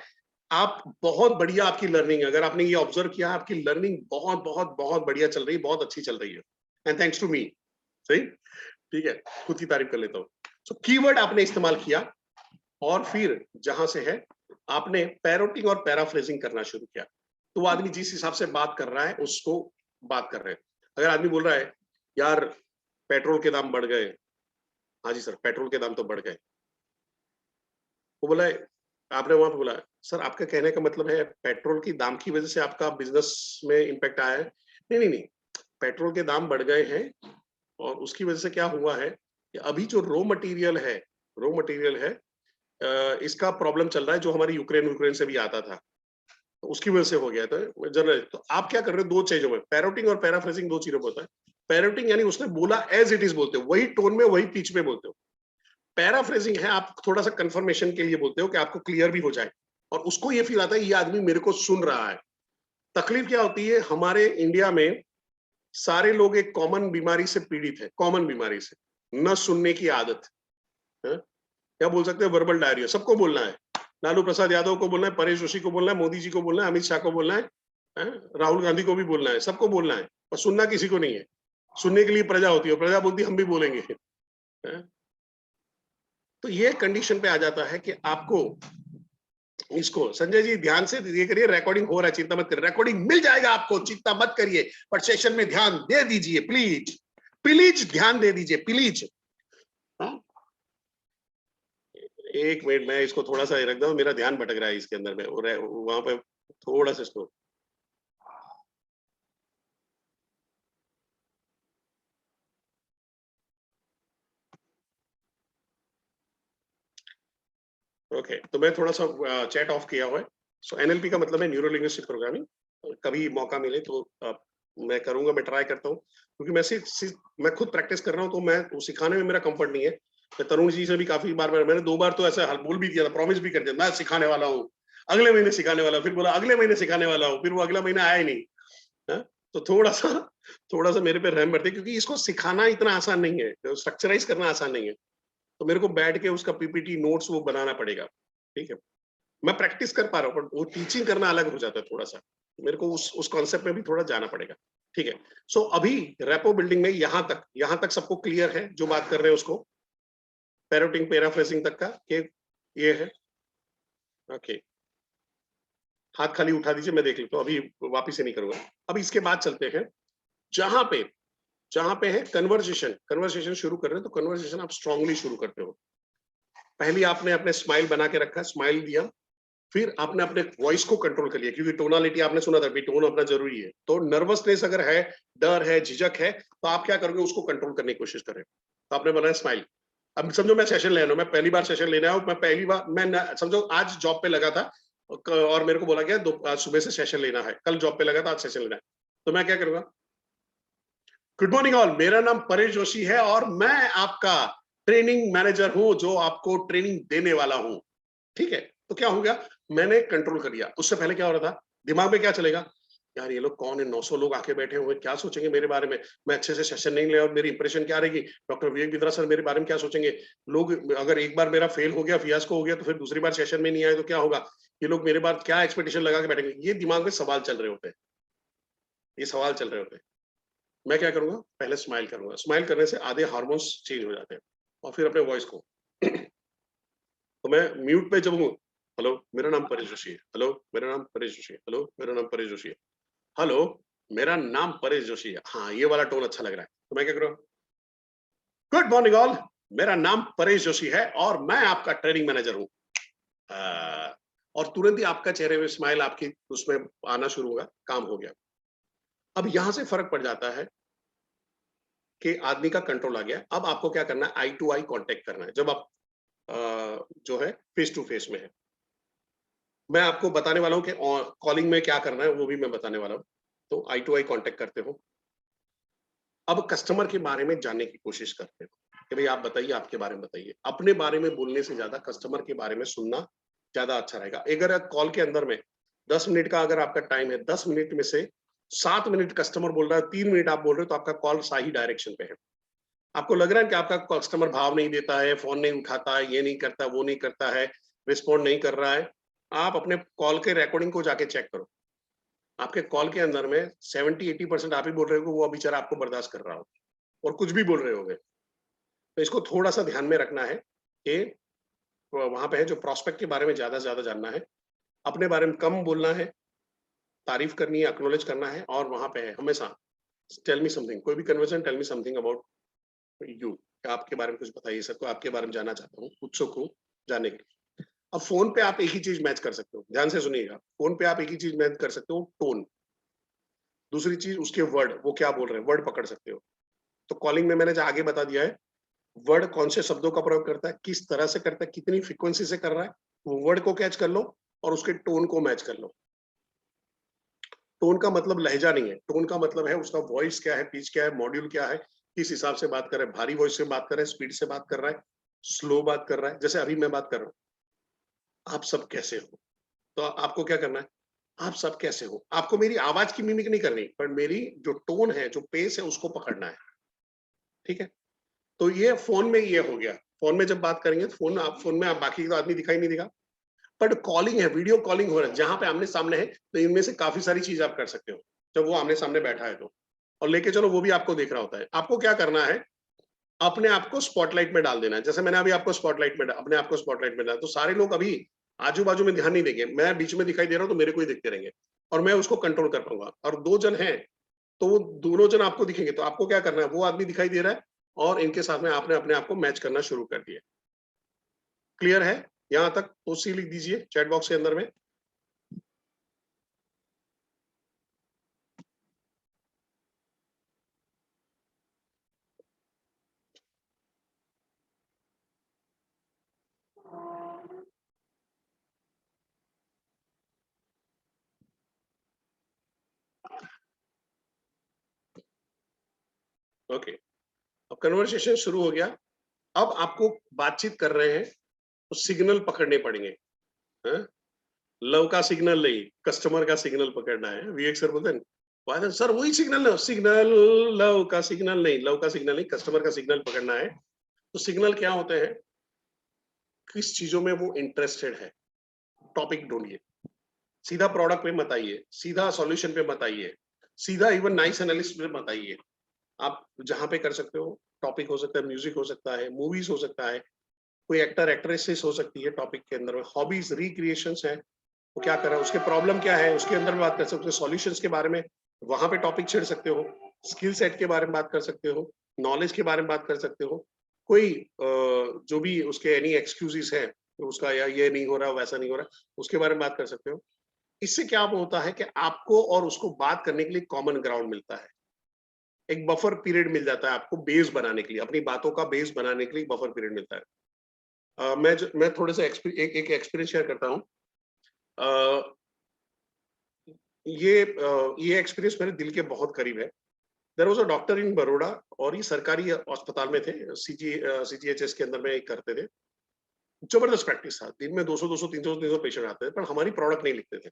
आप बहुत बढ़िया, आपकी लर्निंग, अगर आपने ये ऑब्जर्व किया, आपकी लर्निंग बहुत बहुत बहुत बढ़िया चल रही है, बहुत अच्छी चल रही है, एंड थैंक्स टू मी। सही, ठीक है, खुद की तारीफ कर लेता हूँ। सो कीवर्ड आपने इस्तेमाल किया और फिर जहां से है आपने पैरोटिंग और पैराफ्रेजिंग करना शुरू किया। तो वो आदमी जिस हिसाब से बात कर रहा है उसको बात कर रहे हैं। अगर आदमी बोल रहा है यार पेट्रोल के दाम बढ़ गए, हाँ जी सर पेट्रोल के दाम तो बढ़ गए। वो बोला है, आपने वहां पे बोला सर आपका कहने का मतलब है पेट्रोल की दाम की वजह से आपका बिजनेस में इंपैक्ट आया है? नहीं, पेट्रोल के दाम बढ़ गए हैं और उसकी वजह से क्या हुआ है कि अभी जो रॉ मटेरियल है इसका प्रॉब्लम चल रहा है, जो हमारी यूक्रेन से भी आता था, तो उसकी वजह से हो गया। तो जनरल, तो आप क्या कर रहे हो, दो चीजों में, पैरोटिंग और पैराफ्रेजिंग, दो चीजों में होता है। पैरोटिंग यानी उसने बोला एज इट इज बोलते हो, वही टोन में वही पिच में बोलते हो। पैराफ्रेजिंग है आप थोड़ा सा कंफर्मेशन के लिए बोलते हो कि आपको क्लियर भी हो जाए और उसको ये फील आता है ये आदमी मेरे को सुन रहा है। तकलीफ क्या होती है, हमारे इंडिया में सारे लोग एक कॉमन बीमारी से पीड़ित है, कॉमन बीमारी से, न सुनने की आदत है? क्या बोल सकते हैं, वर्बल डायरिया। सबको बोलना है, लालू प्रसाद यादव को बोलना है, परेश जोशी को बोलना है, मोदी जी को बोलना है, अमित शाह को बोलना है, राहुल गांधी को भी बोलना है, सबको बोलना है, और सुनना किसी को नहीं है। सुनने के लिए प्रजा होती है, प्रजा बोलती हम भी बोलेंगे। तो ये कंडीशन पे आ जाता है कि आपको इसको, संजय जी ध्यान से ये करिए, रिकॉर्डिंग हो रहा है, चिंता मत करिए, रिकॉर्डिंग मिल जाएगा आपको, चिंता मत करिए, पर सेशन में ध्यान दे दीजिए प्लीज, प्लीज ध्यान दे दीजिए प्लीज। एक मिनट, मैं इसको थोड़ा सा रख दूं, मेरा ध्यान भटक रहा है इसके अंदर में, वहां पे थोड़ा सा इसको, ओके तो मैं थोड़ा सा चैट ऑफ किया हुआ है। सो एनएलपी का मतलब है न्यूरो लिंग्विस्टिक प्रोग्रामिंग। कभी मौका मिले तो मैं करूंगा, मैं ट्राई करता हूँ, क्योंकि मैं खुद प्रैक्टिस कर रहा हूँ, तो मैं सिखाने में मेरा कंफर्ट नहीं है। मैं तरुण जी से भी काफी बार मैंने 2 बार तो ऐसा बोल भी दिया था, प्रॉमिस भी कर दिया मैं सिखाने वाला हूँ, अगले महीने सिखाने वाला, फिर बोला अगले महीने सिखाने वाला हूँ, फिर वो अगला महीना आया ही नहीं। तो थोड़ा सा मेरे पे रहम करते, क्योंकि इसको सिखाना इतना आसान नहीं है, स्ट्रक्चराइज करना आसान नहीं है। तो मेरे को बैठ के उसका पीपीटी नोट्स वो बनाना पड़ेगा, ठीक है। मैं प्रैक्टिस कर पा रहा हूँ, पर वो टीचिंग करना अलग हो जाता है थोड़ा सा, मेरे को उस कॉन्सेप्ट में भी थोड़ा जाना पड़ेगा, ठीक है। सो अभी रैपो बिल्डिंग में यहाँ तक सबको क्लियर है जो बात कर रहे हैं उसको, पैरोटिंग पैराफ्रेजिंग तक का कि ये है, ओके। हाथ खाली उठा दीजिए, मैं देख लेता हूँ, अभी वापिस से नहीं करूंगा। अब इसके बाद चलते हैं जहां पे है कन्वर्सेशन शुरू कर रहे हैं, तो कन्वर्सेशन आप स्ट्रांगली शुरू करते हो। पहले आपने अपने स्माइल बना के रखा, स्माइल दिया, फिर आपने अपने वॉइस को कंट्रोल कर लिया, क्योंकि टोनालिटी आपने सुना था, टोन अपना जरूरी है। तो नर्वसनेस अगर है, डर है, झिझक है, तो आप क्या करोगे, उसको कंट्रोल करने की कोशिश करें। तो आपने बनाया स्माइल। अब समझो मैं सेशन ले रहा हूं, मैं पहली बार सेशन लेने आया हूं, मैं पहली बार, मैं समझो आज जॉब पे लगा था और मेरे को बोला गया सुबह से सेशन लेना है, कल जॉब पे लगा था, आज सेशन लेना है। तो मैं क्या करूंगा, गुड मॉर्निंग ऑल, मेरा नाम परेश जोशी है और मैं आपका ट्रेनिंग मैनेजर हूं, जो आपको ट्रेनिंग देने वाला हूं, ठीक है। तो क्या हो गया, मैंने कंट्रोल कर लिया। उससे पहले क्या हो रहा था, दिमाग में क्या चलेगा, यार ये लोग कौन है, 900 लोग आके बैठे हुए, क्या सोचेंगे मेरे बारे में, मैं अच्छे से सेशन नहीं लिया और मेरी इंप्रेशन क्या रहेगी, डॉक्टर विवेक बिंद्रा सर मेरे बारे में क्या सोचेंगे लोग, अगर एक बार मेरा फेल हो गया, फियास्को हो गया, तो फिर दूसरी बार सेशन में नहीं आए तो क्या होगा, ये लोग मेरे बाद क्या एक्सपेक्टेशन लगा के बैठेंगे, ये दिमाग में सवाल चल रहे होते हैं, ये सवाल चल रहे होते हैं। मैं क्या करूंगा, पहले स्माइल करूंगा, स्माइल करने से आधे हार्मोन्स चेंज हो जाते हैं, और फिर अपने वॉइस को तो मैं म्यूट पे जब हूँ, हेलो मेरा नाम परेश जोशी है, हेलो मेरा नाम परेश जोशी है, हेलो मेरा नाम परेश जोशी है, हेलो मेरा नाम परेश जोशी है, हाँ ये वाला टोन अच्छा लग रहा है, तो मैं क्या करूँ, गुड मॉर्निंग ऑल, मेरा नाम परेश जोशी है और मैं आपका ट्रेनिंग मैनेजर हूँ, और तुरंत ही आपका चेहरे में स्माइल आपकी उसमें आना शुरू होगा, काम हो गया। अब यहां से फर्क पड़ जाता है कि आदमी का कंट्रोल आ गया, अब आपको क्या करना है, आई टू आई कांटेक्ट करना है, जब आप जो है फेस टू फेस में है। मैं आपको बताने वाला हूँ कि कॉलिंग में क्या करना है, वो भी मैं बताने वाला हूँ। तो आई टू आई कांटेक्ट करते हो, अब कस्टमर के बारे में जानने की कोशिश करते हो कि भाई आप बताइए, आपके बारे में बताइए, अपने बारे में बोलने से ज्यादा कस्टमर के बारे में सुनना ज्यादा अच्छा रहेगा। अगर कॉल के अंदर में 10 मिनट का अगर आपका टाइम है, 10 मिनट में से 7 मिनट कस्टमर बोल रहा है, 3 मिनट आप बोल रहे हो, तो आपका कॉल सही डायरेक्शन पे है। आपको लग रहा है कि आपका कस्टमर भाव नहीं देता है, फोन नहीं उठाता है, ये नहीं करता, वो नहीं करता है, रिस्पॉन्ड नहीं कर रहा है, आप अपने कॉल के रिकॉर्डिंग को जाके चेक करो, आपके कॉल के अंदर में 70-80% आप ही बोल रहे हो, वो बेचारा आपको बर्दाश्त कर रहा हो और कुछ भी बोल रहे होगे। तो इसको थोड़ा सा ध्यान में रखना है कि वहां पे है जो प्रोस्पेक्ट के बारे में ज्यादा से ज्यादा जानना है, अपने बारे में कम बोलना है, तारीफ करनी है, एक्नॉलेज करना है, और वहां पे है हमेशा टेल मी समथिंग, कोई भी conversation, tell me something about you, आपके बारे में कुछ बताइए सर को, आपके बारे में जानना चाहता हूँ, उत्सुक हूँ जानने के लिए। अब फोन पे आप एक ही चीज मैच कर सकते हो, ध्यान से सुनिएगा, फोन पे आप एक ही चीज मैच कर सकते हो, टोन, दूसरी चीज उसके वर्ड, वो क्या बोल रहे हैं, वर्ड पकड़ सकते हो। तो कॉलिंग में मैंने जो आगे बता दिया है, वर्ड कौन से शब्दों का प्रयोग करता है, किस तरह से करता है, कितनी फ्रीक्वेंसी से कर रहा है, वो वर्ड को कैच कर लो और उसके टोन को मैच कर लो। टोन का मतलब लहजा नहीं है, टोन का मतलब है उसका वॉइस क्या है, पिच क्या है, मॉड्यूल क्या है, किस हिसाब से बात कर रहा है, भारी वॉइस से बात कर रहा है, स्पीड से बात कर रहा है, स्लो बात कर रहा है, जैसे अभी मैं बात कर रहा हूँ, आप सब कैसे हो, तो आपको क्या करना है, आप सब कैसे हो, आपको मेरी आवाज की मिमिक नहीं करनी, पर मेरी जो टोन है, जो पेस है, उसको पकड़ना है, ठीक है। तो ये फोन में ये हो गया, फोन में जब बात करेंगे, फोन में आप बाकी तो आदमी दिखाई नहीं देगा, बट कॉलिंग है, वीडियो कॉलिंग हो रहा है, जहां पे आमने सामने है, तो इनमें से काफी सारी चीज आप कर सकते हो, जब वो आमने सामने बैठा है तो, और लेके चलो वो भी आपको देख रहा होता है। आपको क्या करना है, अपने आप को स्पॉटलाइट में डाल देना है, जैसे मैंने अभी आपको स्पॉटलाइट में अपने आप को स्पॉटलाइट में डाला, तो सारे लोग अभी आजू बाजू में ध्यान नहीं देंगे, मैं बीच में दिखाई दे रहा हूँ तो मेरे को ही देखते रहेंगे, और मैं उसको कंट्रोल कर पाऊंगा। और 2 जन हैं तो वो दोनों जन आपको दिखेंगे, तो आपको क्या करना है, वो आदमी दिखाई दे रहा है और इनके साथ में आपने अपने आप को मैच करना शुरू कर दिया। क्लियर है यहाँ तक? तो सी लिख दीजिए चैट बॉक्स के अंदर में। ओके, अब कन्वर्सेशन शुरू हो गया। अब आपको बातचीत कर रहे हैं तो सिग्नल पकड़ने पड़ेंगे, हाँ? लव का सिग्नल नहीं, कस्टमर का सिग्नल पकड़ना है। विवेक सर बोलते हैं वादन सर वही सिग्नल, सिग्नल लव का सिग्नल नहीं, लव का सिग्नल नहीं, कस्टमर का सिग्नल पकड़ना है। तो सिग्नल क्या होते हैं, किस चीजों में वो इंटरेस्टेड है, टॉपिक ढूंढिए, सीधा प्रोडक्ट पे मत आइए, सीधा सॉल्यूशन पे मत आइए, सीधा इवन नाइस एनालिस्ट पे मत आइए। आप जहां पे कर सकते हो, टॉपिक हो सकता है, म्यूजिक हो सकता है, मूवीज हो सकता है, कोई एक्टर एक्ट्रेसेस हो सकती है, टॉपिक के अंदर में हॉबीज रिक्रिएशंस है, वो क्या कर रहा है, उसके प्रॉब्लम क्या है, उसके अंदर में बात कर सकते हो, सॉल्यूशंस के बारे में वहां पे टॉपिक छेड़ सकते हो, स्किल सेट के बारे में बात कर सकते हो, नॉलेज के बारे में बात कर सकते हो, कोई जो भी उसके एनी एक्सक्यूजेस है उसका, या ये नहीं हो रहा वैसा नहीं हो रहा, उसके बारे में बात कर सकते हो। इससे क्या होता है कि आपको और उसको बात करने के लिए कॉमन ग्राउंड मिलता है, एक बफर पीरियड मिल जाता है आपको बेस बनाने के लिए, अपनी बातों का बेस बनाने के लिए बफर पीरियड मिलता है। मैं थोड़े से एक एक्सपीरियंस शेयर करता हूँ। ये एक्सपीरियंस मेरे दिल के बहुत करीब है। देयर वाज अ डॉक्टर इन बड़ौदा, और ये सरकारी अस्पताल में थे, सीजीएचएस के अंदर में एक करते थे। जबरदस्त प्रैक्टिस था, दिन में 200 200 300 300 पेशेंट आते थे, पर हमारी प्रोडक्ट नहीं लिखते थे।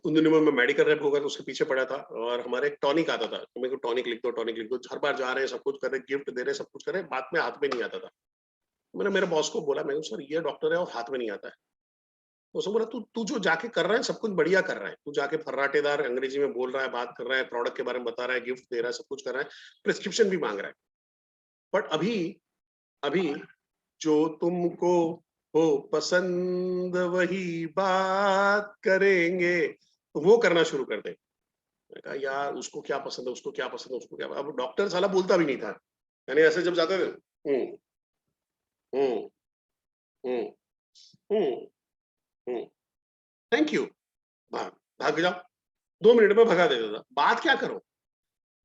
उन दिनों में मैं मेडिकल रेप होगा तो उसके पीछे पड़ा था और हमारे एक टॉनिक आता था, तो मेरे को टॉनिक लिख दो, टॉनिक लिख दो। हर बार जा रहे हैं, सब कुछ कर रहे हैं, गिफ्ट दे रहे हैं, सब कुछ कर रहे हैं, बात में हाथ में नहीं आता था। मैंने मेरे बॉस को बोला, मैं सर ये डॉक्टर है और हाथ में नहीं आता है। तो उसने बोला, तू तू जो जाके कर रहा है सब कुछ बढ़िया कर रहा है, तू जाके फर्राटेदार अंग्रेजी में बोल रहा है, बात कर रहा है, प्रोडक्ट के बारे में बता रहा है, गिफ्ट दे रहा है, सब कुछ कर रहा है, प्रिस्क्रिप्शन भी मांग रहा है, बट अभी अभी जो तुमको हो पसंद वही बात करेंगे, तो वो करना शुरू कर दे। मैंने कहा यार उसको क्या पसंद है, उसको क्या पसंद है, उसको क्या। अब डॉक्टर साला बोलता भी नहीं था, यानी ऐसे जब जाते थे हम्म हम्म थैंक यू, भाग भाग जाओ, 2 मिनट में भगा देता था। बात क्या करो।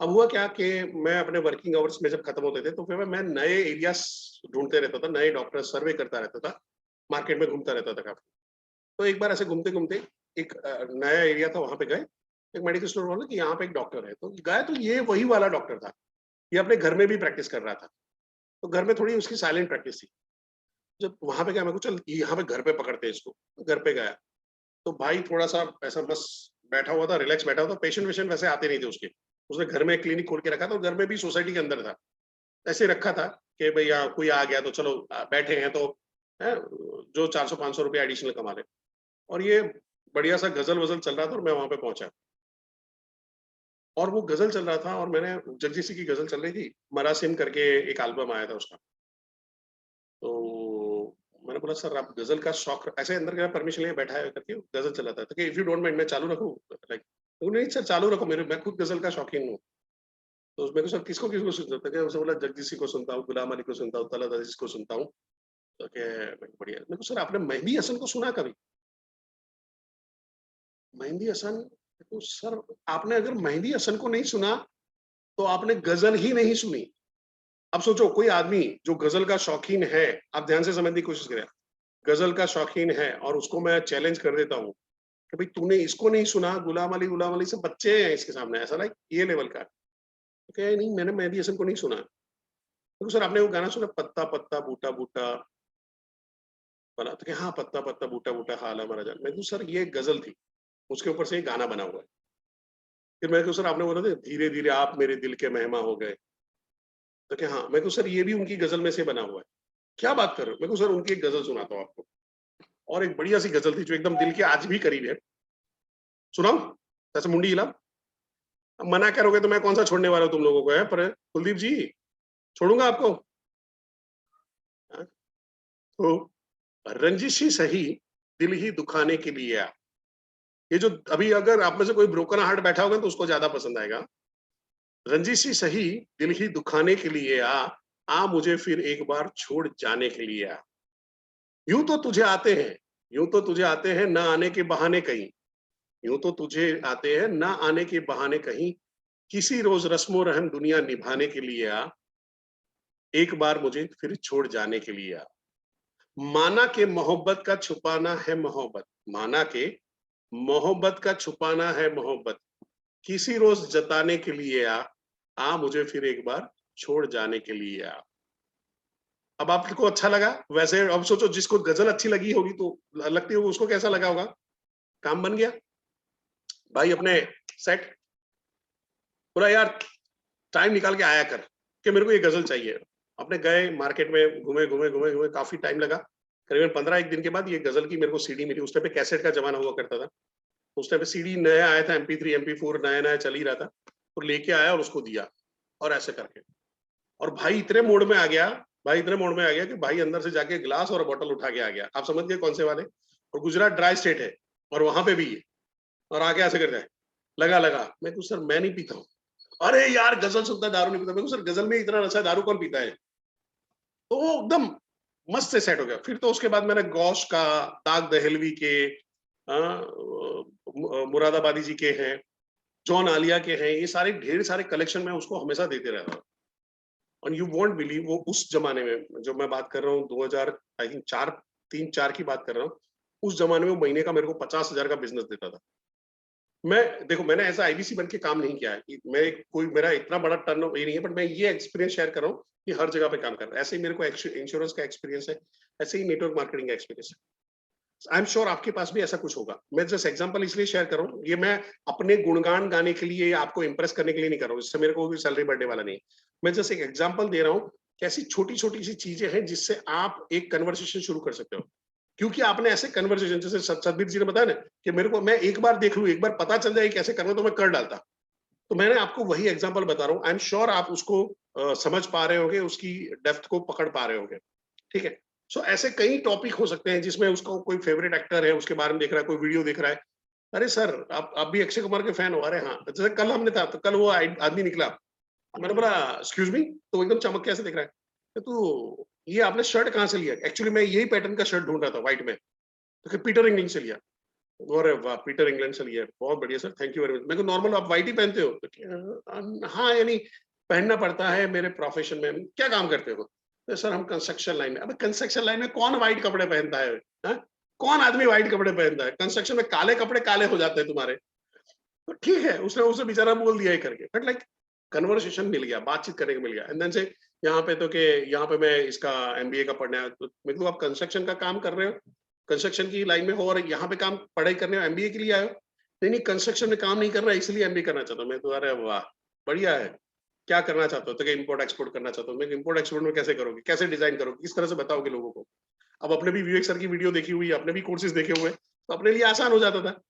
अब हुआ क्या कि मैं अपने वर्किंग आवर्स में जब खत्म होते थे तो फिर मैं नए एरियाज ढूंढते रहता था, नए डॉक्टर सर्वे करता रहता था, मार्केट में घूमता रहता था काफी। तो एक बार ऐसे घूमते घूमते एक नया एरिया था, वहां पे गए, एक मेडिकल स्टोर वाला कि यहाँ पे एक डॉक्टर है, तो गए तो ये वही वाला डॉक्टर था, ये अपने घर में भी प्रैक्टिस कर रहा था। तो घर में थोड़ी उसकी साइलेंट प्रैक्टिस थी। जब वहां पे गया, मैं को चल यहाँ पे घर पे पकड़ते हैं इसको, तो घर पे गया तो भाई थोड़ा सा ऐसा बस बैठा हुआ था, रिलैक्स बैठा हुआ था, पेशेंट वेशेंट वैसे आते नहीं थे उसके। उसने घर में क्लिनिक खोल के रखा था, और घर में भी सोसाइटी के अंदर था, ऐसे रखा था कि भाई यहाँ कोई आ गया तो चलो बैठे हैं तो है, जो 400-500 रुपये एडिशनल कमा ले। और ये बढ़िया सा गजल वजल चल रहा था और मैं वहां पे पहुंचा, और वो गजल चल रहा था और मैंने जगजीत सिंह की गजल चल रही थी, मरासिम करके एक एल्बम आया था उसका। तो मैंने बोला सर आप गजल का शौक ऐसे अंदर गया, परमिशन लिए बैठा है करके गजल चलाता था कि इफ यू डोंट माइंड मैं चालू रखूं, लाइक नहीं सर चालू रखो, मेरे मैं खुद गजल का शौकीन हूँ। तो उसमें सर किसको किसको सुनता था, उसने बोला जगजीत सिंह को सुनता हूँ, गुलाम अली को सुनता हूँ, तलत अजीज को सुनता हूँ। तो बढ़िया। मैं सर आपने मेहंदी हसन को सुना कभी? मेहंदी हसन, तो सर आपने अगर मेहंदी हसन को नहीं सुना तो आपने गजल ही नहीं सुनी। अब सोचो कोई आदमी जो गजल का शौकीन है, आप ध्यान से समझने की कोशिश करें, गजल का शौकीन है और उसको मैं चैलेंज कर देता हूँ कि भाई तूने इसको नहीं सुना, गुलाम अली से बच्चे हैं इसके सामने, ऐसा लाइक ये लेवल का। तो क्या नहीं मैंने मेहंदी हसन को नहीं सुना। तो सर आपने वो गाना सुना, पत्ता पत्ता बूटा बूटा बना? तो हाँ पत्ता पत्ता बूटा बूटा हाला मारा जान। मैं सर ये गजल थी, उसके ऊपर से एक गाना बना हुआ है। फिर मैं सर आपने बोला था धीरे धीरे आप मेरे दिल के मेहमा हो गए, तो क्या हाँ मैं सर ये भी उनकी गजल में से बना हुआ है। क्या बात कर रहे हो? मैं सर उनकी एक गजल सुनाता हूँ आपको, और एक बढ़िया सी गजल थी जो एकदम दिल के आज भी करीब है। सुनाऊं? जैसे मुंडी हिला, मना करोगे तो मैं कौन सा छोड़ने वाला हूं तुम लोगों को है, पर कुलदीप जी छोड़ूंगा आपको? तो रंजिश ही सही दिल ही दुखाने के लिए आ, ये जो अभी अगर आप में से कोई ब्रोकन हार्ट बैठा होगा तो उसको ज्यादा पसंद आएगा। रंजिश ही सही दिल ही दुखाने के लिए आ मुझे फिर एक बार छोड़ जाने के लिए आ। यूं तो तुझे आते हैं, यूं तो तुझे आते हैं ना आने के बहाने कहीं, यूं तो तुझे आते हैं ना आने के बहाने कहीं, किसी रोज रस्मो रहम दुनिया निभाने के लिए आ, एक बार मुझे फिर छोड़ जाने के लिए आ। माना के मोहब्बत का छुपाना है मोहब्बत, माना के मोहब्बत का छुपाना है मोहब्बत, किसी रोज जताने के लिए आ मुझे फिर एक बार छोड़ जाने के लिए आ। अब आपको अच्छा लगा? वैसे अब सोचो जिसको गजल अच्छी लगी होगी तो लगती होगी उसको कैसा लगा होगा। काम बन गया भाई। अपने सेट बोला यार टाइम निकाल के आया कर कि मेरे को ये गजल चाहिए। अपने गए मार्केट में, घूमे घूमे घूमे घूमे, काफी टाइम लगा, करीबन 15 दिन के बाद ये गजल की मेरे को सीडी मिली। उस टाइम पे कैसेट का जमाना हुआ करता था, उस टाइम पे सीडी नया आया था, MP3 MP4 नया नया चल ही रहा था, तो लेके आया और उसको दिया, और ऐसे करके। और भाई इतने मोड में आ गया, भाई इतने मोड में आ गया कि भाई अंदर से जाके गिलास और बोतल उठा के आ गया। आप समझ गए कौन से वाले। और गुजरात ड्राई स्टेट है और वहां पे भी है, और आके ऐसे करता है, लगा लगा। मैं कुछ सर मैं नहीं पीता हूँ। अरे यार गजल सुनता है, दारू नहीं पीता। मैं सर गजल में इतना नशा है, दारू कौन पीता है? तो वो एकदम मस्त से सेट हो गया। फिर तो उसके बाद मैंने गौश का, दाग दहलवी के, मुरादाबादी जी के हैं, जॉन आलिया के हैं, ये सारे ढेर सारे कलेक्शन में उसको हमेशा देते रहता हूँ। और यू वॉन्ट बिलीव, वो उस जमाने में जो मैं बात कर रहा हूँ 2000 आई थिंक 3-4 की बात कर रहा हूँ, उस जमाने में महीने का मेरे को 50,000 का बिजनेस देता था। मैं देखो मैंने ऐसा IBC बन के काम नहीं किया है, मैं कोई मेरा इतना बड़ा टर्न ये नहीं है, बट मैं ये एक्सपीरियंस शेयर कर रहा हूँ कि हर जगह पे काम कर रहा है। ऐसे ही मेरे को इंश्योरेंस का एक्सपीरियंस है, ऐसे ही नेटवर्क मार्केटिंग का एक्सपीरियंस है। आई एम श्योर आपके पास भी ऐसा कुछ होगा। मैं जस्ट एग्जांपल इसलिए शेयर कर रहा हूँ, ये मैं अपने गुणगान गाने के लिए या आपको इंप्रेस करने के लिए नहीं कर रहा हूँ, इससे मेरे को कोई सैलरी बढ़ने वाला नहीं है। मैं जस्ट एक एग्जांपल दे रहा हूँ, कैसी छोटी छोटी सी चीजें हैं जिससे आप एक कन्वर्सेशन शुरू कर सकते हो। क्योंकि आपने ऐसे कन्वर्सेशन, जैसे सतबीर जी ने बताया ना कि मेरे को, मैं एक बार देख लूं, एक बार पता चल जाए कैसे करना, तो मैं कर डालता। तो मैंने आपको वही एग्जांपल बता रहा हूँ। आई एम श्योर आप उसको समझ पा रहे होंगे, उसकी डेप्थ को पकड़ पा रहे होंगे। ठीक है, सो ऐसे कई टॉपिक हो सकते हैं जिसमें उसको कोई फेवरेट एक्टर है, उसके बारे में देख रहा है, कोई वीडियो देख रहा है, अरे सर आप भी अक्षय कुमार के फैन हो? अरे हाँ, जैसे कल हमने था, तो कल वो आदमी निकला, मैंने बोला एक्सक्यूज मी, तो एकदम चमक के ऐसे दिख रहा है, तो ये आपने शर्ट कहाँ से लिया? एक्चुअली मैं यही पैटर्न का शर्ट ढूंढ रहा था व्हाइट में, तो पीटर इंग्लैंड से लिया। अरे वाह, पीटर इंग्लैंड से लिया, बहुत बढ़िया sir, thank you very much. मैं को नॉर्मल आप व्हाइट ही पहनते हो? तो हाँ, यानी पहनना पड़ता है, मेरे प्रोफेशन में। क्या काम करते हो? तो सर हम कंस्ट्रक्शन लाइन में। अबे कंस्ट्रक्शन लाइन में कौन व्हाइट कपड़े पहनता है? हा? कौन आदमी व्हाइट कपड़े पहनता है? कंस्ट्रक्शन में काले कपड़े काले हो जाते हैं तुम्हारे। तो ठीक है, उसने उसे बेचारा बोल दिया ही करके, बट लाइक कन्वर्सेशन मिल गया, बातचीत करने को मिल गया। एंड देन से यहाँ पे तो के यहाँ पे मैं इसका एमबीए का पढ़ना है, तो मेरे को आप कंस्ट्रक्शन का काम कर रहे हो, कंस्ट्रक्शन की लाइन में हो, और यहाँ पे काम पढ़ाई करने हो, एमबीए के लिए आए हो? नहीं नहीं, कंस्ट्रक्शन में काम नहीं करना, इसलिए एमबीए करना चाहता हूँ मैं। तो अरे वाह, बढ़िया है। क्या करना चाहते हो? तो इम्पोर्ट एक्सपोर्ट करना चाहता हूँ मैं। इम्पोर्ट एक्सपोर्ट में कैसे करोगे, कैसे डिजाइन करोगे, किस तरह से बताओगे लोगों को? अब अपने भी विवेक सर की वीडियो देखी हुई है, अपने भी कोर्सेज देखे हुए, तो अपने लिए आसान हो जाता था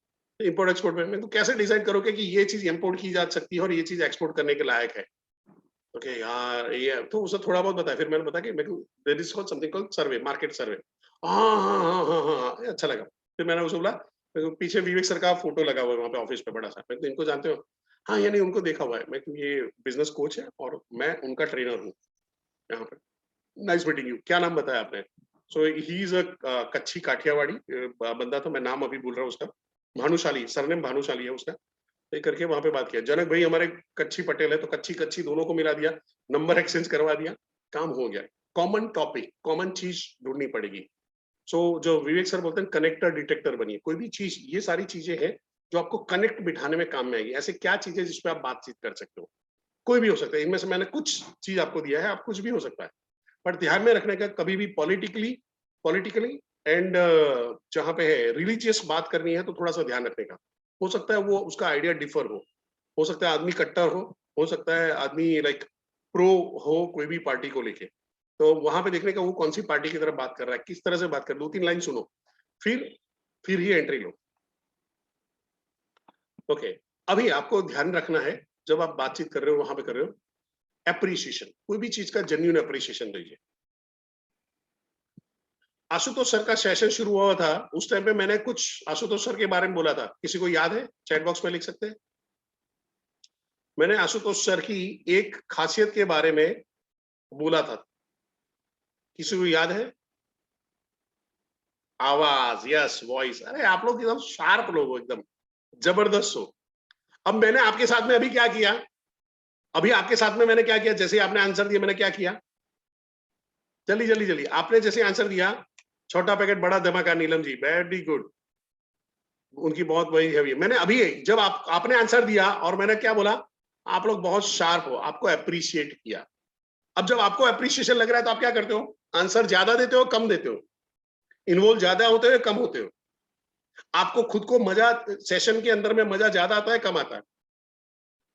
इम्पोर्ट एक्सपोर्ट में। तो कैसे डिजाइन करोगे कि ये चीज इम्पोर्ट की जा सकती है और ये चीज एक्सपोर्ट करने के लायक है? ओके यार, ये तो उसे थोड़ा बहुत बताया। फिर मैंने बताया कि मेरे को there is something called survey, market survey. हाँ हाँ हाँ हाँ हाँ हाँ, अच्छा लगा। फिर मैंने उसे बोला, पीछे विवेक सर का फोटो लगा हुआ है वहाँ पे ऑफिस पे बड़ा सा, मैं तो इनको जानते हो? हाँ, यानी उनको देखा हुआ है। मैं, ये बिजनेस कोच है और मैं उनका ट्रेनर हूँ यहाँ पे। Nice meeting you. क्या नाम बताया आपने? सो ही इज अ कच्छी काठियावाड़ी बंदा था, मैं नाम अभी भूल रहा हूँ उसका। भानुशाली, सरनेम भानुशाली है उसका। ये करके वहां पे बात किया, जनक भाई हमारे कच्छी पटेल है, तो कच्छी कच्छी दोनों को मिला दिया, नंबर एक्सचेंज करवा दिया, काम हो गया। कॉमन टॉपिक, कॉमन चीज ढूंढनी पड़ेगी। सो जो विवेक सर बोलते हैं, कनेक्टर डिटेक्टर बनिए। कोई भी चीज, ये सारी चीजें हैं जो आपको कनेक्ट बिठाने में काम में आएगी। ऐसे क्या चीजें जिसपे आप बातचीत कर सकते हो? कोई भी हो सकता है, इनमें से मैंने कुछ चीज आपको दिया है, आप कुछ भी हो सकता है। पर ध्यान में रखने का, कभी भी पॉलिटिकली एंड जहां पे है रिलीजियस बात करनी है, तो थोड़ा सा ध्यान रखने का। हो सकता है वो उसका आइडिया डिफर हो सकता है आदमी कट्टर हो सकता है आदमी लाइक प्रो हो कोई भी पार्टी को लेके। तो वहां पे देखने का वो कौन सी पार्टी की तरफ बात कर रहा है, किस तरह से बात कर, 2-3 लाइन सुनो, फिर ही एंट्री लो। ओके, अभी आपको ध्यान रखना है, जब आप बातचीत कर रहे हो, वहां पे कर रहे हो, एप्रिसिएशन, कोई भी चीज का जेन्युइन एप्रिसिएशन दीजिए। आशुतोष सर का सेशन शुरू हुआ था, उस टाइम पे मैंने कुछ आशुतोष सर के बारे में बोला था, किसी को याद है? चैट बॉक्स में लिख सकते हैं। मैंने आशुतोष सर की एक खासियत के बारे में बोला था, किसी को याद है? आवाज, यस, वॉइस। अरे आप लोग एकदम शार्प लोग हो, एकदम जबरदस्त हो। अब मैंने आपके साथ में अभी क्या किया, अभी आपके साथ में मैंने क्या किया, जैसे आपने आंसर दिया, मैंने क्या किया? जल्दी जल्दी जल्दी, आपने जैसे आंसर दिया, छोटा पैकेट बड़ा धमाका, नीलम जी वेरी गुड, उनकी बहुत बड़ी है। मैंने अभी जब आपने आंसर दिया और मैंने क्या बोला, आप लोग बहुत शार्प हो, आपको अप्रिशिएट किया। अब जब आपको अप्रिशिएशन लग रहा है, तो आप क्या करते हो? आंसर ज्यादा देते हो, कम देते हो? इन्वॉल्व ज्यादा होते हो, कम होते हो? आपको खुद को मजा, सेशन के अंदर में मजा ज्यादा आता है, कम आता है?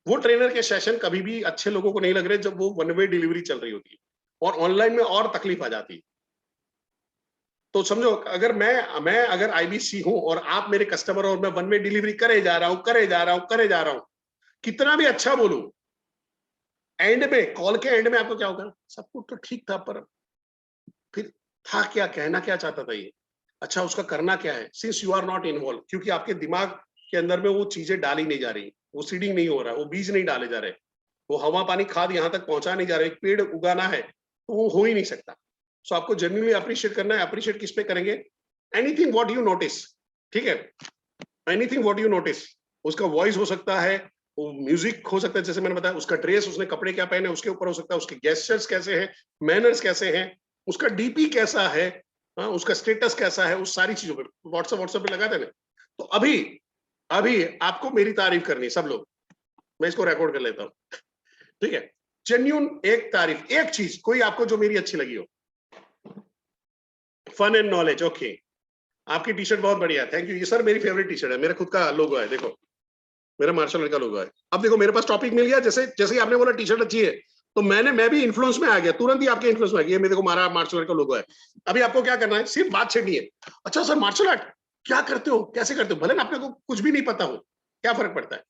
वो ट्रेनर के सेशन कभी भी अच्छे लोगों को नहीं लग रहे जब वो वन वे डिलीवरी चल रही होती है, और ऑनलाइन में और तकलीफ आ जाती है। तो समझो, अगर मैं अगर आईबीसी हूं और आप मेरे कस्टमर, और मैं वन वे डिलीवरी करे जा रहा हूं, कितना भी अच्छा बोलूं, एंड में, कॉल के एंड में आपको क्या होगा? सब कुछ तो ठीक था, पर फिर था क्या, कहना क्या चाहता था ये? अच्छा, उसका करना क्या है? Since you are not involve, क्योंकि आपके दिमाग के अंदर में वो चीजें डाली नहीं जा रही, वो सीडिंग नहीं हो रहा, वो बीज नहीं डाले जा रहे, वो हवा पानी खाद यहाँ तक पहुंचा नहीं जा रहा। एक पेड़ उगाना है तो वो हो ही नहीं सकता। सो आपको जेन्युइनली अप्रिशिएट करना है। अप्रिशिएट किस पे करेंगे? एनीथिंग व्हाट यू नोटिस, ठीक है? एनीथिंग व्हाट यू नोटिस, उसका वॉइस हो सकता है, वो म्यूजिक हो सकता है, जैसे मैंने बताया, उसका ड्रेस, उसने कपड़े क्या पहने उसके ऊपर हो सकता है, उसके गेस्चर्स कैसे हैं, मैनर्स कैसे हैं, उसका डीपी कैसा है, उसका स्टेटस कैसा है, उस सारी चीजों पे व्हाट्सएप पे लगा देना। तो अभी अभी आपको मेरी तारीफ करनी है सब लोग, मैं इसको रिकॉर्ड कर लेता हूँ, ठीक है? जेन्युइन एक तारीफ, एक चीज कोई आपको जो मेरी अच्छी लगी हो। Fun and knowledge, okay. आपकी टी शर्ट बहुत बढ़िया है, थैंक यू। ये सर मेरी फेवरेट टी शर्ट है, मेरा खुद का लोगो है, देखो मेरा मार्शल आर्ट का लोगो है। अब देखो मेरे पास टॉपिक मिल गया, जैसे जैसे ही आपने बोला टी शर्ट अच्छी है, तो मैं भी इन्फ्लुएंस में आ गया, तुरंत ही आपके इन्फ्लुएंस में आ गया। मेरे को मारा मार्शल आर्ट का लोगो है। अभी आपको क्या करना है, सिर्फ बात छेड़नी है। अच्छा सर मार्शल आर्ट क्या करते हो, कैसे करते हो, भले ना आपने को कुछ भी नहीं पता हो, क्या फर्क पड़ता है।